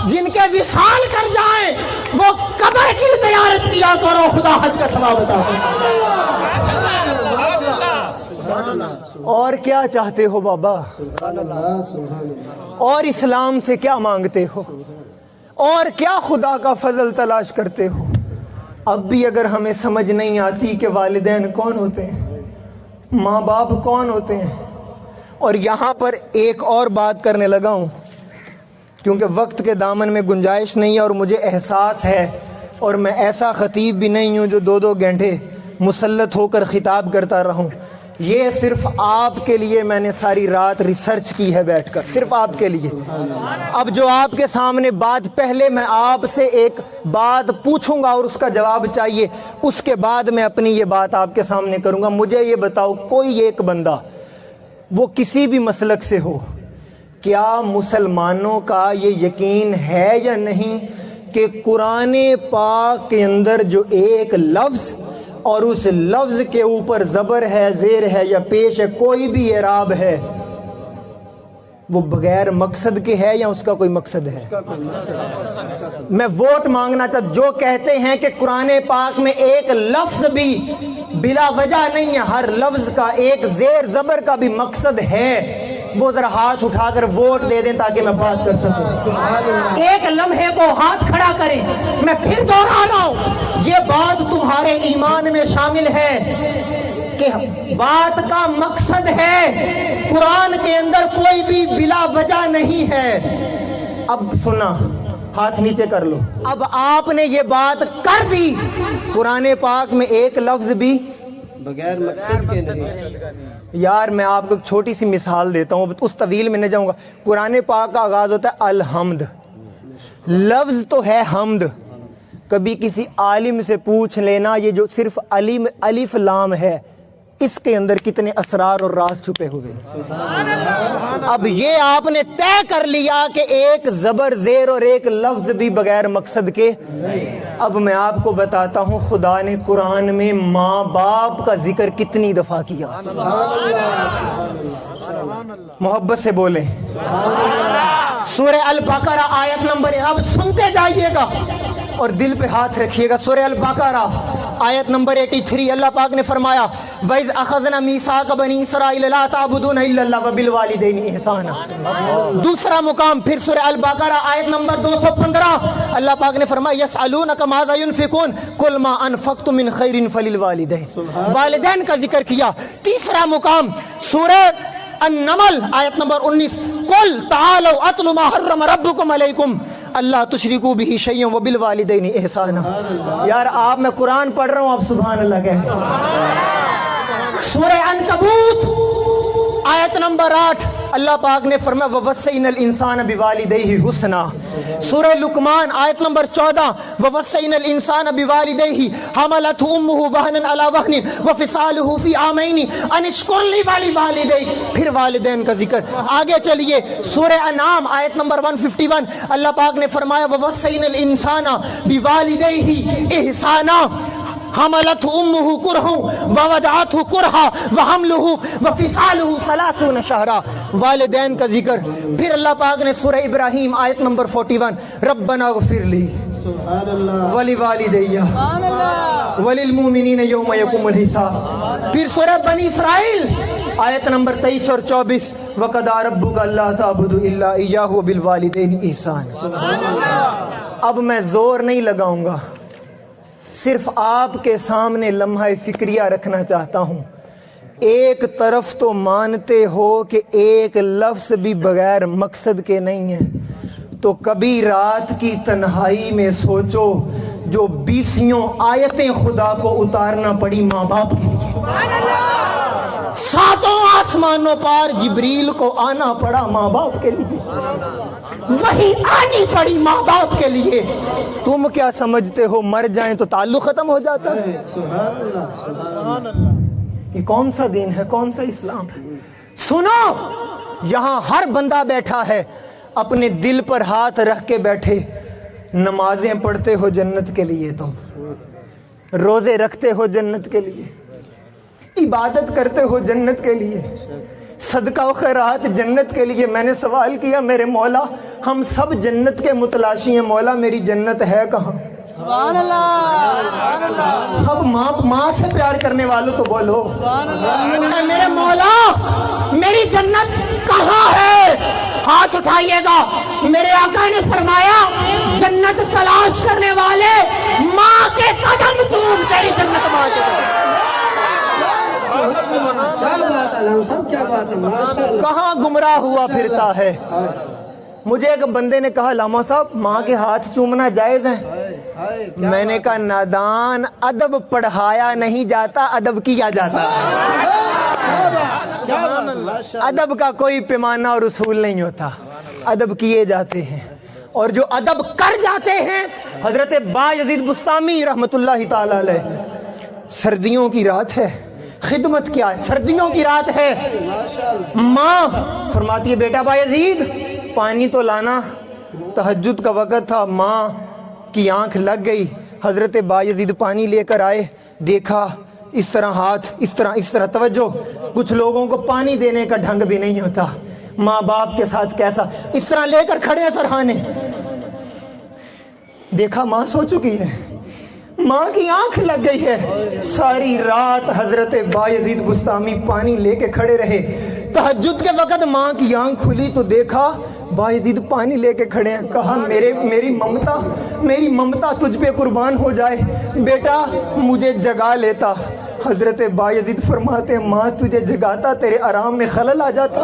جن کے وصال کر جائیں وہ قبر کی زیارت کیا کرو، خدا حج کا ثواب عطا کرے. اور کیا چاہتے ہو بابا؟ اور اسلام سے کیا مانگتے ہو؟ اور کیا خدا کا فضل تلاش کرتے ہو؟ اب بھی اگر ہمیں سمجھ نہیں آتی کہ والدین کون ہوتے ہیں، ماں باپ کون ہوتے ہیں. اور یہاں پر ایک اور بات کرنے لگا ہوں کیونکہ وقت کے دامن میں گنجائش نہیں ہے، اور مجھے احساس ہے، اور میں ایسا خطیب بھی نہیں ہوں جو 2 گھنٹے مسلط ہو کر خطاب کرتا رہوں. یہ صرف آپ کے لیے میں نے ساری رات ریسرچ کی ہے بیٹھ کر، صرف آپ کے لیے. اب جو آپ کے سامنے بات، پہلے میں آپ سے ایک بات پوچھوں گا اور اس کا جواب چاہیے، اس کے بعد میں اپنی یہ بات آپ کے سامنے کروں گا. مجھے یہ بتاؤ، کوئی ایک بندہ وہ کسی بھی مسلک سے ہو، کیا مسلمانوں کا یہ یقین ہے یا نہیں کہ قرآن پاک کے اندر جو ایک لفظ اور اس لفظ کے اوپر زبر ہے، زیر ہے یا پیش ہے، کوئی بھی اعراب ہے، وہ بغیر مقصد کے ہے یا اس کا کوئی مقصد ہے؟ میں ووٹ مانگنا چاہتا، جو کہتے ہیں کہ قرآن پاک میں ایک لفظ بھی بلا وجہ نہیں ہے، ہر لفظ کا ایک زیر زبر کا بھی مقصد ہے، وہ ذرا ہاتھ اٹھا کر ووٹ دے دیں تاکہ میں بات کر سکوں۔ ایک لمحے کو ہاتھ کھڑا کریں۔ میں پھر دوہرا رہا ہوں، یہ بات تمہارے ایمان میں شامل ہے کہ بات کا مقصد ہے، قرآن کے اندر کوئی بھی بلا وجہ نہیں ہے۔ اب سنا، ہاتھ نیچے کر لو، اب آپ نے یہ بات کر دی، قرآن پاک میں ایک لفظ بھی بغیر مقصد کے نہیں۔ یار میں آپ کو ایک چھوٹی سی مثال دیتا ہوں، اس طویل میں نہیں جاؤں گا۔ قرآن پاک کا آغاز ہوتا ہے الحمد، لفظ تو ہے حمد۔ کبھی کسی عالم سے پوچھ لینا یہ جو صرف الف لام ہے، اس کے اندر کتنے اسرار اور راز چھپے ہوئے۔ اب یہ آپ نے طے کر لیا کہ ایک زبر زیر اور ایک لفظ بھی بغیر مقصد کے۔ اب میں آپ کو بتاتا ہوں خدا نے قرآن میں ماں باپ کا ذکر کتنی دفعہ کیا۔ محبت سے بولیں سورہ البقرہ آیت نمبر، اب سنتے جائیے گا اور دل پہ ہاتھ رکھیے گا۔ سورہ البقرہ آیت نمبر 83 اللہ پاک نے فرمایا وَإِذْ أَخَذْنَا مِيثَاقَ بَنِي إِسْرَائِيلَ لَا تَعْبُدُونَ إِلَّا اللَّهَ وَبِالْوَالِدَيْنِ إِحْسَانًا۔ دوسرا مقام پھر سورہ البقرہ آیت نمبر 215 اللہ پاک نے فرمایا يَسْأَلُونَكَ مَاذَا يُنْفِقُونَ قُلْ مَا أَنفَقْتُم مِّن خَيْرٍ فَلِلْوَالِدَيْنِ، والدین کا ذکر کیا۔ تیسرا مقام سورہ النمل آیت نمبر 19 قُلْ تَعَالَوْا أَتْلُ مَا حَرَّمَ رَبُّكُمْ عَلَيْكُمْ اللہ تشرکوا بہ شیئا وبالوالدین احسانا۔ یار آپ میں قرآن پڑھ رہا ہوں، آپ سبحان اللہ کہیں۔ سورہ عنکبوت آیت نمبر 8 اللہ پاک نے فرمایا وَوَصَّيْنَا الْإِنسَانَ بِوَالِدَيْهِ حُسْنًا۔ سورہ لقمان آیت نمبر 14 وَوَصَّيْنَا الْإِنسَانَ بِوَالِدَيْهِ حَمَلَتْهُ أُمُّهُ وَهْنًا عَلَى وَهْنٍ وَفِصَالُهُ فِي عَامَيْنِ أَنِ اشْكُرْ لِي وَلِوَالِدَيْكَ، پھر والدین کا ذکر۔ آگے چلیے سورہ انعام آیت نمبر 151 اللہ پاک نے فرمایا وَوَصَّيْنَا الْإِنسَانَ بِوَالِدَيْهِ إِحْسَانًا حملته أمه كرها ووضعته كرها وحمله وفصاله 30 شهرا، والدین کا ذکر۔ پھر اللہ پاک نے سورہ ابراہیم آیت نمبر 41 ربنا اغفر لی ولوالدی وللمؤمنین یوم یقوم الحساب۔ پھر سورہ بنی اسرائیل آیت نمبر 23 اور 24 وَقَضَىٰ رَبُّكَ أَلَّا تَعْبُدُوا إِلَّا إِيَّاهُ وَبِالْوَالِدَيْنِ إِحْسَانًا۔ اب میں زور نہیں لگاؤں گا، صرف آپ کے سامنے لمحہ فکریہ رکھنا چاہتا ہوں۔ ایک طرف تو مانتے ہو کہ ایک لفظ بھی بغیر مقصد کے نہیں ہے، تو کبھی رات کی تنہائی میں سوچو جو 20 آیتیں خدا کو اتارنا پڑی ماں باپ کے لیے، 7 آسمانوں پر جبریل کو آنا پڑا ماں باپ کے لیے، وہی آنی پڑی ماں باپ کے لیے۔ تم کیا سمجھتے ہو مر جائیں تو تعلق ختم ہو جاتا ہے؟ یہ کون سا دین ہے، کون سا اسلام ہے؟ سنو، یہاں ہر بندہ بیٹھا ہے اپنے دل پر ہاتھ رکھ کے بیٹھے، نمازیں پڑھتے ہو جنت کے لیے، تم روزے رکھتے ہو جنت کے لیے، عبادت کرتے ہو جنت کے لیے، صدقہ و خیرات جنت کے لیے۔ میں نے سوال کیا میرے مولا ہم سب جنت کے متلاشی ہیں، مولا میری جنت ہے کہاں؟ سبحان اللہ۔ اب ماں سے پیار کرنے والوں تو بولو اے میرے مولا میری جنت کہاں ہے؟ ہاتھ اٹھائیے گا۔ میرے آقا نے فرمایا جنت تلاش کرنے والے ماں کے قدم چوم، تیری جنت ماں کے قدم۔ کہاں گمراہ ہوا پھرتا ہے؟ مجھے ایک بندے نے کہا لاما صاحب ماں کے ہاتھ چومنا جائز ہے؟ میں نے کہا نادان، ادب پڑھایا نہیں جاتا، ادب کیا جاتا ہے۔ ادب کا کوئی پیمانہ اور اصول نہیں ہوتا، ادب کیے جاتے ہیں، اور جو ادب کر جاتے ہیں۔ حضرت بایزید بسطامی رحمت اللہ تعالی علیہ، سردیوں کی رات ہے، خدمت کیا ہے، سردیوں کی رات ہے، ماں فرماتی ہے بیٹا بایزید پانی تو لانا، تہجد کا وقت تھا، ماں کی آنکھ لگ گئی، حضرت بایزید پانی لے کر آئے، دیکھا اس طرح ہاتھ، اس طرح توجہ، کچھ لوگوں کو پانی دینے کا ڈھنگ بھی نہیں ہوتا، ماں باپ کے ساتھ کیسا اس طرح لے کر کھڑے ہیں سرہانے. دیکھا ماں سو چکی ہے, ماں کی آنکھ لگ گئی ہے. ساری رات حضرت بایزید بسطامی پانی لے کے کھڑے رہے. تہجد کے وقت ماں کی آنکھ کھلی تو دیکھا بایزید پانی لے کے کھڑے ہیں. کہا میری ممتا تجھ پہ قربان ہو جائے, بیٹا مجھے جگا لیتا. حضرت بایزید فرماتے ہیں ماں تجھے جگاتا تیرے آرام میں خلل آ جاتا,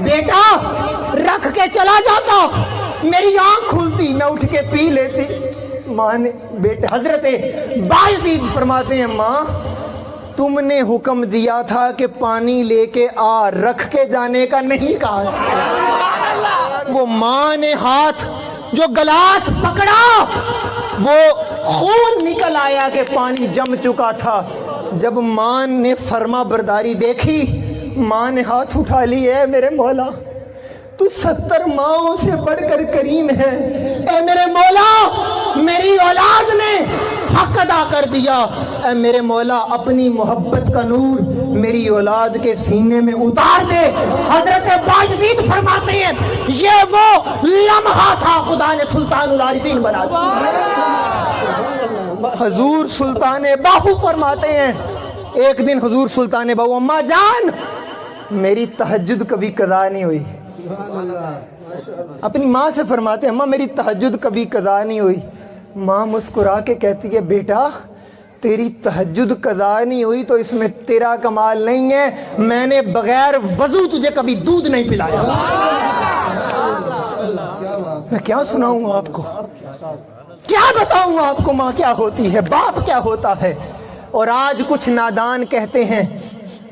بیٹا رکھ کے چلا جاتا, میری آنکھ کھلتی میں اٹھ کے پی لیتی. ماں نے بیٹے حضرت بایزید فرماتے ہیں ماں تم نے حکم دیا تھا کہ پانی لے کے آ, رکھ کے جانے کا نہیں کہا. وہ ماں نے ہاتھ جو گلاس پکڑا وہ خون نکل آیا کہ پانی جم چکا تھا. جب ماں نے فرما برداری دیکھی, ماں نے ہاتھ اٹھا لی, اے میرے مولا تو 70 ماؤں سے بڑھ کر کریم ہے, اے میرے مولا میری اولاد نے حق ادا کر دیا, اے میرے مولا اپنی محبت کا نور میری اولاد کے سینے میں اتار دے. حضرت بایزید فرماتے ہیں یہ وہ لمحہ تھا خدا نے سلطان العارفین بنا دیا. حضور سلطان باہو فرماتے ہیں ایک دن حضور سلطان باہو, اماں جان میری تہجد کبھی قضا نہیں ہوئی. اپنی ماں سے فرماتے ہیں اماں میری تہجد کبھی قضا نہیں ہوئی. ماں مسکرا کے کہتی ہے بیٹا تیری تہجد قضا نہیں ہوئی تو اس میں تیرا کمال نہیں ہے, میں نے بغیر وضو تجھے کبھی دودھ نہیں پلایا. میں کیا سناؤں آپ کو, کیا بتاؤں آپ کو ماں کیا ہوتی ہے, باپ کیا ہوتا ہے. اور آج کچھ نادان کہتے ہیں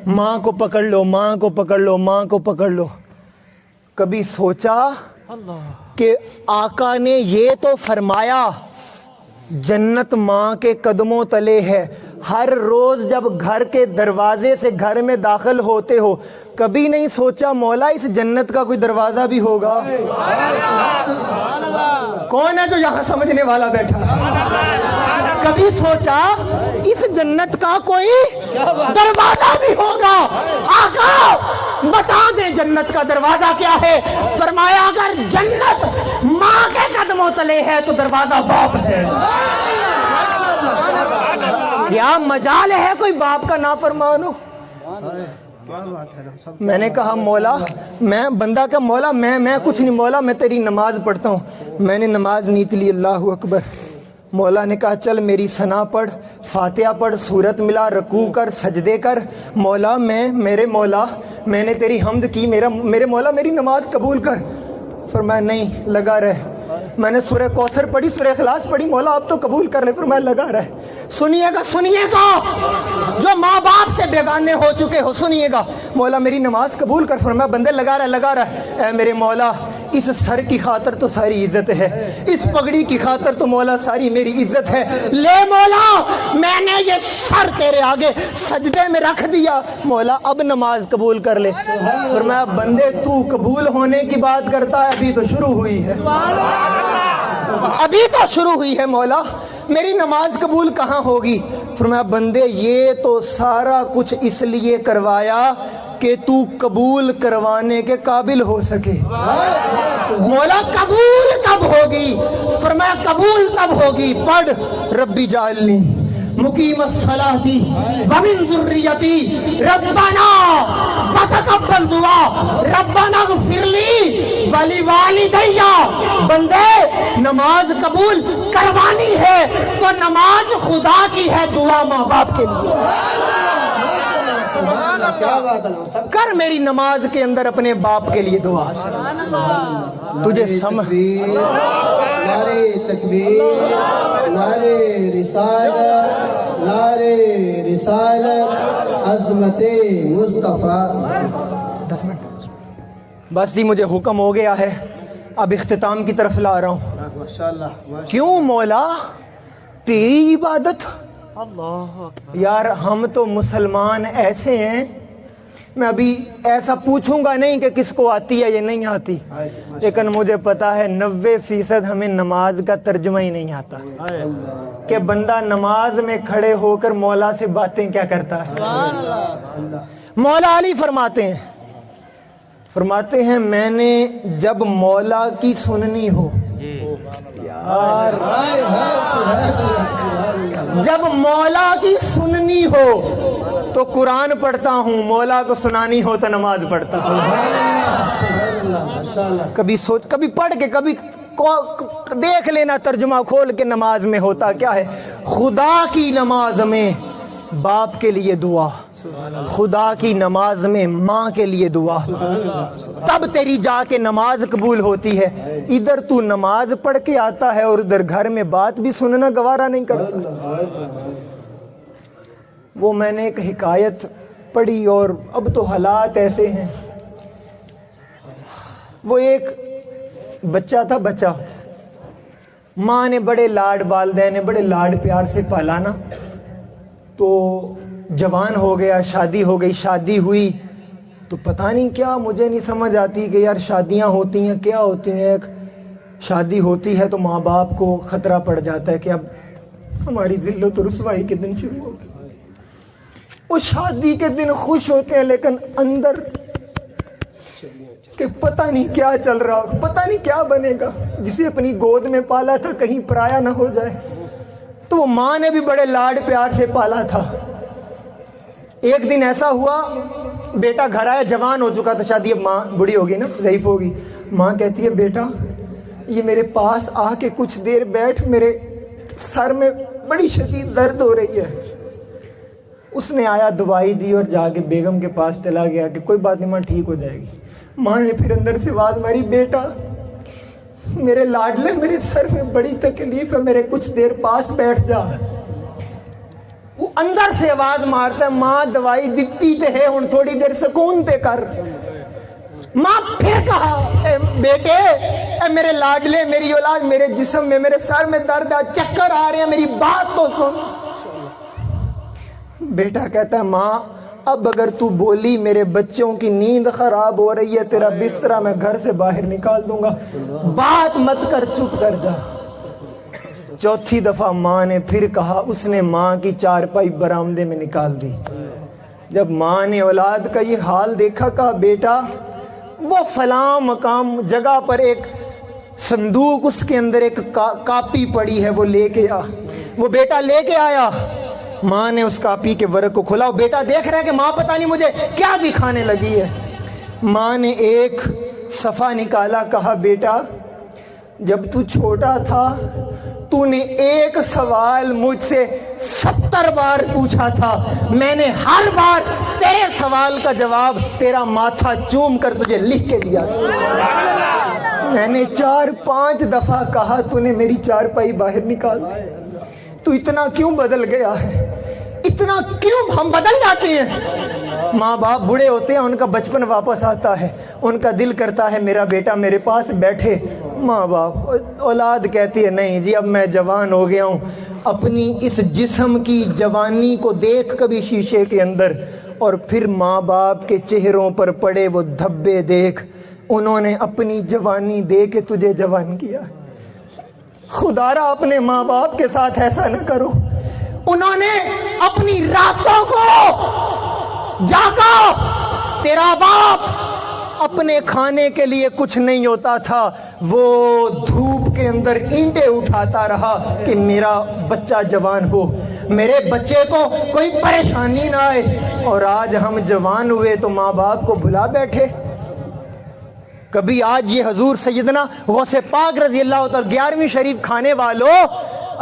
ماں کو پکڑ لو, ماں کو پکڑ لو, ماں کو پکڑ لو. کبھی سوچا کہ آقا نے یہ تو فرمایا جنت ماں کے قدموں تلے ہے. ہر روز جب گھر کے دروازے سے گھر میں داخل ہوتے ہو کبھی نہیں سوچا مولا اس جنت کا کوئی دروازہ بھی ہوگا. کون ہے جو یہاں سمجھنے والا بیٹھا؟ کبھی سوچا اس جنت کا کوئی دروازہ بھی ہوگا؟ آقا بتا دیں جنت کا دروازہ کیا ہے. فرمایا اگر جنت ماں کے قدموں تلے ہے تو دروازہ باپ ہے. کیا مجال ہے کوئی باپ کا نافرمان ہو. میں نے کہا مولا میں بندہ کا مولا میں کچھ نہیں, مولا میں تیری نماز پڑھتا ہوں. میں نے نماز نیت لی, اللہ اکبر. مولا نے کہا چل میری ثنا پڑھ, فاتحہ پڑھ, سورت ملا, رکوع کر, سجدے کر. مولا میرے مولا میں نے تیری حمد کی, میرے مولا میری نماز قبول کر. فرمایا نہیں لگا رہ. میں نے سورہ کوثر پڑھی, سورہ اخلاص پڑھی, مولا اب تو قبول کر لے. فرمایا لگا رہ. سنیے گا جو ماں باپ سے بیگانے ہو چکے ہو سنیے گا. مولا میری نماز قبول کر. فرمایا بندے لگا رہ. اے میرے مولا اس سر کی خاطر تو ساری عزت ہے, اس پگڑی کی خاطر تو مولا ساری میری عزت ہے. لے مولا میں نے یہ سر تیرے آگے سجدے میں رکھ دیا, مولا اب نماز قبول کر لے. فرمایا بندے تو قبول ہونے کی بات کرتا ہے, ابھی تو شروع ہوئی ہے, ابھی تو شروع ہوئی ہے. مولا میری نماز قبول کہاں ہوگی؟ فرمایا بندے یہ تو سارا کچھ اس لیے کروایا کہ تو قبول کروانے کے قابل ہو سکے. مولا قبول کب ہوگی؟ فرمایا قبول تب ہوگی پڑھ ربی جعلنی مقیم الصلاۃ ومن ذریتی ربنا فتقبل دعا ربنا اغفر لی ولوالدی. بندے نماز قبول کروانی ہے تو نماز خدا کی ہے, دعا ماں باپ کے لیے. کر میری نماز کے اندر اپنے باپ کے لیے دعا. تجھے سمجھ نعرے تکبیر, نعرے رسالت, نعرے رسالت, عظمت مصطفیٰ. 10 منٹ بس جی, مجھے حکم ہو گیا ہے, اب اختتام کی طرف لا رہا ہوں. کیوں مولا تیری عبادت؟ یار ہم تو مسلمان ایسے ہیں, میں ابھی ایسا پوچھوں گا نہیں کہ کس کو آتی ہے یہ نہیں آتی, لیکن مجھے پتا ہے 90% ہمیں نماز کا ترجمہ ہی نہیں آتا کہ بندہ نماز میں کھڑے ہو کر مولا سے باتیں کیا کرتا ہے. مولا علی فرماتے ہیں فرماتے ہیں میں نے جب مولا کی سننی ہو، یار جب مولا کی سننی ہو تو قرآن پڑھتا ہوں، مولا کو سنانی ہو تو نماز پڑھتا ہوں۔ کبھی سوچ، کبھی پڑھ کے، کبھی دیکھ لینا ترجمہ کھول کے نماز میں ہوتا کیا ہے۔ خدا کی نماز میں باپ کے لیے دعا، خدا کی نماز میں ماں کے لیے دعا، تب تیری جا کے نماز قبول ہوتی ہے۔ ادھر تو نماز پڑھ کے آتا ہے اور ادھر گھر میں بات بھی سننا گوارا نہیں کرتا۔ وہ میں نے ایک حکایت پڑھی اور اب تو حالات ایسے ہیں۔ وہ ایک بچہ تھا، بچہ ماں نے بڑے لاڈ، والدین نے بڑے لاڈ پیار سے پالا نا، تو جوان ہو گیا، شادی ہو گئی۔ شادی ہوئی تو پتہ نہیں کیا، مجھے نہیں سمجھ آتی کہ یار شادیاں ہوتی ہیں کیا ہوتی ہیں۔ ایک شادی ہوتی ہے تو ماں باپ کو خطرہ پڑ جاتا ہے کہ اب ہماری ذلت و رسوائی کے دن شروع ہو گئے۔ وہ شادی کے دن خوش ہوتے ہیں لیکن اندر کہ پتہ نہیں کیا چل رہا، پتہ نہیں کیا بنے گا۔ جسے اپنی گود میں پالا تھا کہیں پرایا نہ ہو جائے۔ تو وہ ماں نے بھی بڑے لاڈ پیار سے پالا تھا۔ ایک دن ایسا ہوا، بیٹا گھر آیا، جوان ہو چکا تھا، شادی اب ماں بڑی ہوگی نا، ضعیف ہوگی۔ ماں کہتی ہے بیٹا یہ میرے پاس آ کے کچھ دیر بیٹھ، میرے سر میں بڑی شدید درد ہو رہی ہے۔ اس نے آیا، دوائی دی اور جا کے بیگم کے پاس چلا گیا کہ کوئی بات نہیں ماں ٹھیک ہو جائے گی۔ ماں نے پھر اندر سے آواز ماری، بیٹا میرے لاڈلے میرے سر میں بڑی تکلیف ہے، میرے کچھ دیر پاس بیٹھ جا۔ وہ اندر سے آواز مارتا ہے، ماں دوائی دیتی تے ہے ہن تھوڑی دیر سکون تے کر۔ ماں پھر کہا، اے بیٹے، اے میرے لاڈلے، میری اولاد، میرے جسم میں، میرے سر میں درد ہے، چکر آ رہے ہیں، میری بات تو سن۔ بیٹا کہتا ہے ماں اب اگر تو بولی میرے بچوں کی نیند خراب ہو رہی ہے، تیرا بسترا میں گھر سے باہر نکال دوں گا، بات مت کر، چپ کر جا۔ چوتھی دفعہ ماں نے پھر کہا، اس نے ماں کی چارپائی برآمدے میں نکال دی۔ جب ماں نے اولاد کا یہ حال دیکھا، کہا بیٹا وہ فلاں مقام جگہ پر ایک صندوق، اس کے اندر ایک کاپی پڑی ہے، وہ لے کے آ۔ وہ بیٹا لے کے آیا، ماں نے اس کاپی کے ورق کو کھولا۔ بیٹا دیکھ رہا ہے کہ ماں پتہ نہیں مجھے کیا دکھانے لگی ہے۔ ماں نے ایک صفحہ نکالا، کہا بیٹا جب تو چھوٹا تھا تو نے ایک سوال مجھ سے 70 بار پوچھا تھا، میں نے ہر بار تیرے سوال کا جواب تیرا ماتھا چوم کر تجھے لکھ کے دیا۔ میں نے 4-5 دفعہ کہا تو نے میری چارپائی باہر نکال دی۔ تو اتنا کیوں بدل گیا ہے؟ اتنا کیوں ہم بدل جاتے ہیں؟ ماں باپ بوڑھے ہوتے ہیں، ان کا بچپن واپس آتا ہے، ان کا دل کرتا ہے میرا بیٹا میرے پاس بیٹھے۔ ماں باپ، اولاد کہتی ہے نہیں جی اب میں جوان ہو گیا ہوں، اپنی اس جسم کی جوانی کو دیکھ کبھی شیشے کے اندر، اور پھر ماں باپ کے چہروں پر پڑے وہ دھبے دیکھ، انہوں نے اپنی جوانی دے کے تجھے جوان کیا۔ خدا را اپنے ماں باپ کے ساتھ ایسا نہ کرو۔ انہوں نے اپنی راتوں کو جاگا، تیرا باپ اپنے کھانے کے لیے کچھ نہیں ہوتا تھا، وہ دھوپ کے اندر اینٹیں اٹھاتا رہا کہ میرا بچہ جوان ہو، میرے بچے کو کوئی پریشانی نہ آئے، اور آج ہم جوان ہوئے تو ماں باپ کو بھلا بیٹھے۔ کبھی آج یہ حضور سیدنا غوث پاک رضی اللہ تعالی 11ویں شریف کھانے والوں،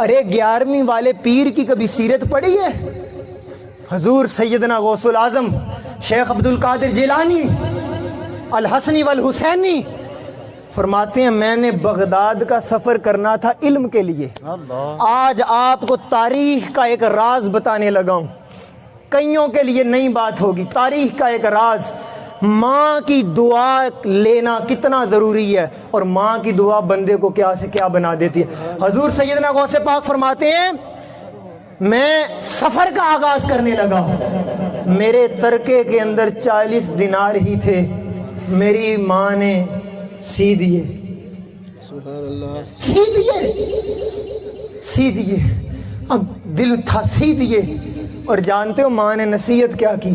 ارے 11ویں والے پیر کی کبھی سیرت پڑھی ہے؟ حضور سیدنا غوث العظم شیخ عبد القادر جیلانی الحسنی والحسینی فرماتے ہیں میں نے بغداد کا سفر کرنا تھا علم کے لیے، آج آپ کو تاریخ کا ایک راز بتانے لگا ہوں، کئیوں کے لیے نئی بات ہوگی، تاریخ کا ایک راز، ماں کی دعا لینا کتنا ضروری ہے، اور ماں کی دعا بندے کو کیا سے کیا بنا دیتی ہے۔ حضور سیدنا غوث پاک فرماتے ہیں میں سفر کا آغاز کرنے لگا، میرے ترکے کے اندر 40 دینار ہی تھے، میری ماں نے سی دیے، سی دیے، اب دل تھا سی دیے، اور جانتے ہو ماں نے نصیحت کیا کی؟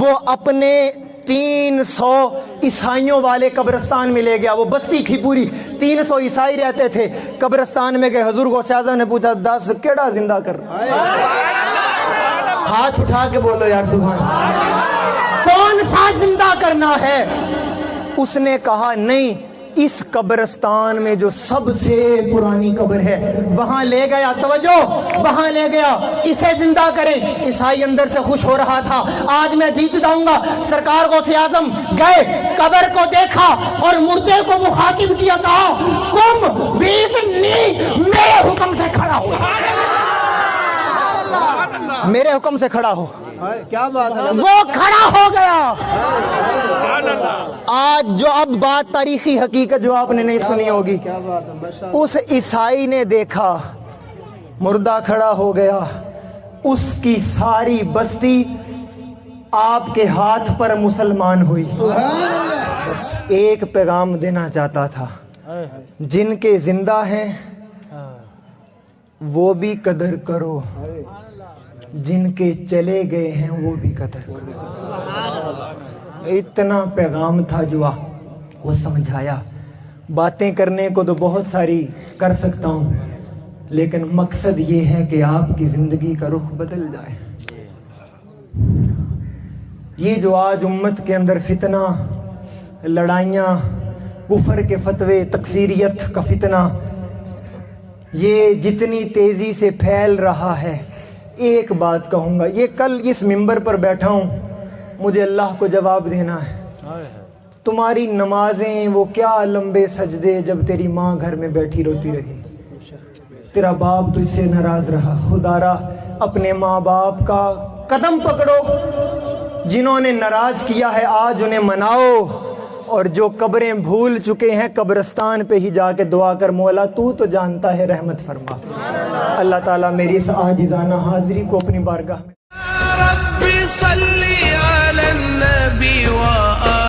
وہ اپنے 300 عیسائیوں والے قبرستان میں لے گیا. وہ بستی تھی پوری, 300 عیسائی رہتے تھے. قبرستان میں گئے, حضور غوث اعظم نے پوچھا 10 کیڑا زندہ کر؟ ہاتھ اٹھا کے بولو یار سبحان اللہ, کون سا زندہ کرنا ہے؟ اس نے کہا نہیں, اس قبرستان میں جو سب سے پرانی قبر ہے وہاں لے گیا. توجہ, وہاں لے گیا, اسے زندہ کریں. عیسائی اندر سے خوش ہو رہا تھا, آج میں جیت جاؤں گا. سرکار غوث اعظم گئے, قبر کو دیکھا اور مردے کو مخاطب کیا, کہا قم باذنی, میرے حکم سے کھڑا ہو, میرے حکم سے کھڑا ہو. کیا بات ہے. وہ کھڑا ہو گیا. آج جو اب بات تاریخی حقیقت جو آپ نے نہیں سنی ہوگی, کیا بات ہے. بس اس عیسائی نے دیکھا مردہ کھڑا ہو گیا, اس کی ساری بستی آپ کے ہاتھ پر مسلمان ہوئی. بس ایک پیغام دینا چاہتا تھا, جن کے زندہ ہیں وہ بھی قدر کرو, جن کے چلے گئے ہیں وہ بھی قدر کرو. اتنا پیغام تھا جو وہ سمجھایا. باتیں کرنے کو تو بہت ساری کر سکتا ہوں, لیکن مقصد یہ ہے کہ آپ کی زندگی کا رخ بدل جائے. یہ جو آج امت کے اندر فتنہ, لڑائیاں, کفر کے فتوے, تکفیریت کا فتنہ, یہ جتنی تیزی سے پھیل رہا ہے, ایک بات کہوں گا, یہ کل اس منبر پر بیٹھا ہوں, مجھے اللہ کو جواب دینا ہے. تمہاری نمازیں وہ کیا لمبے سجدے جب تیری ماں گھر میں بیٹھی روتی رہی, تیرا باپ تجھ سے ناراض رہا. خدا را اپنے ماں باپ کا قدم پکڑو, جنہوں نے ناراض کیا ہے آج انہیں مناؤ, اور جو قبریں بھول چکے ہیں قبرستان پہ ہی جا کے دعا کر, مولا تو جانتا ہے, رحمت فرما. اللہ تعالیٰ میری اس عاجزانہ حاضری کو اپنی بارگاہ میں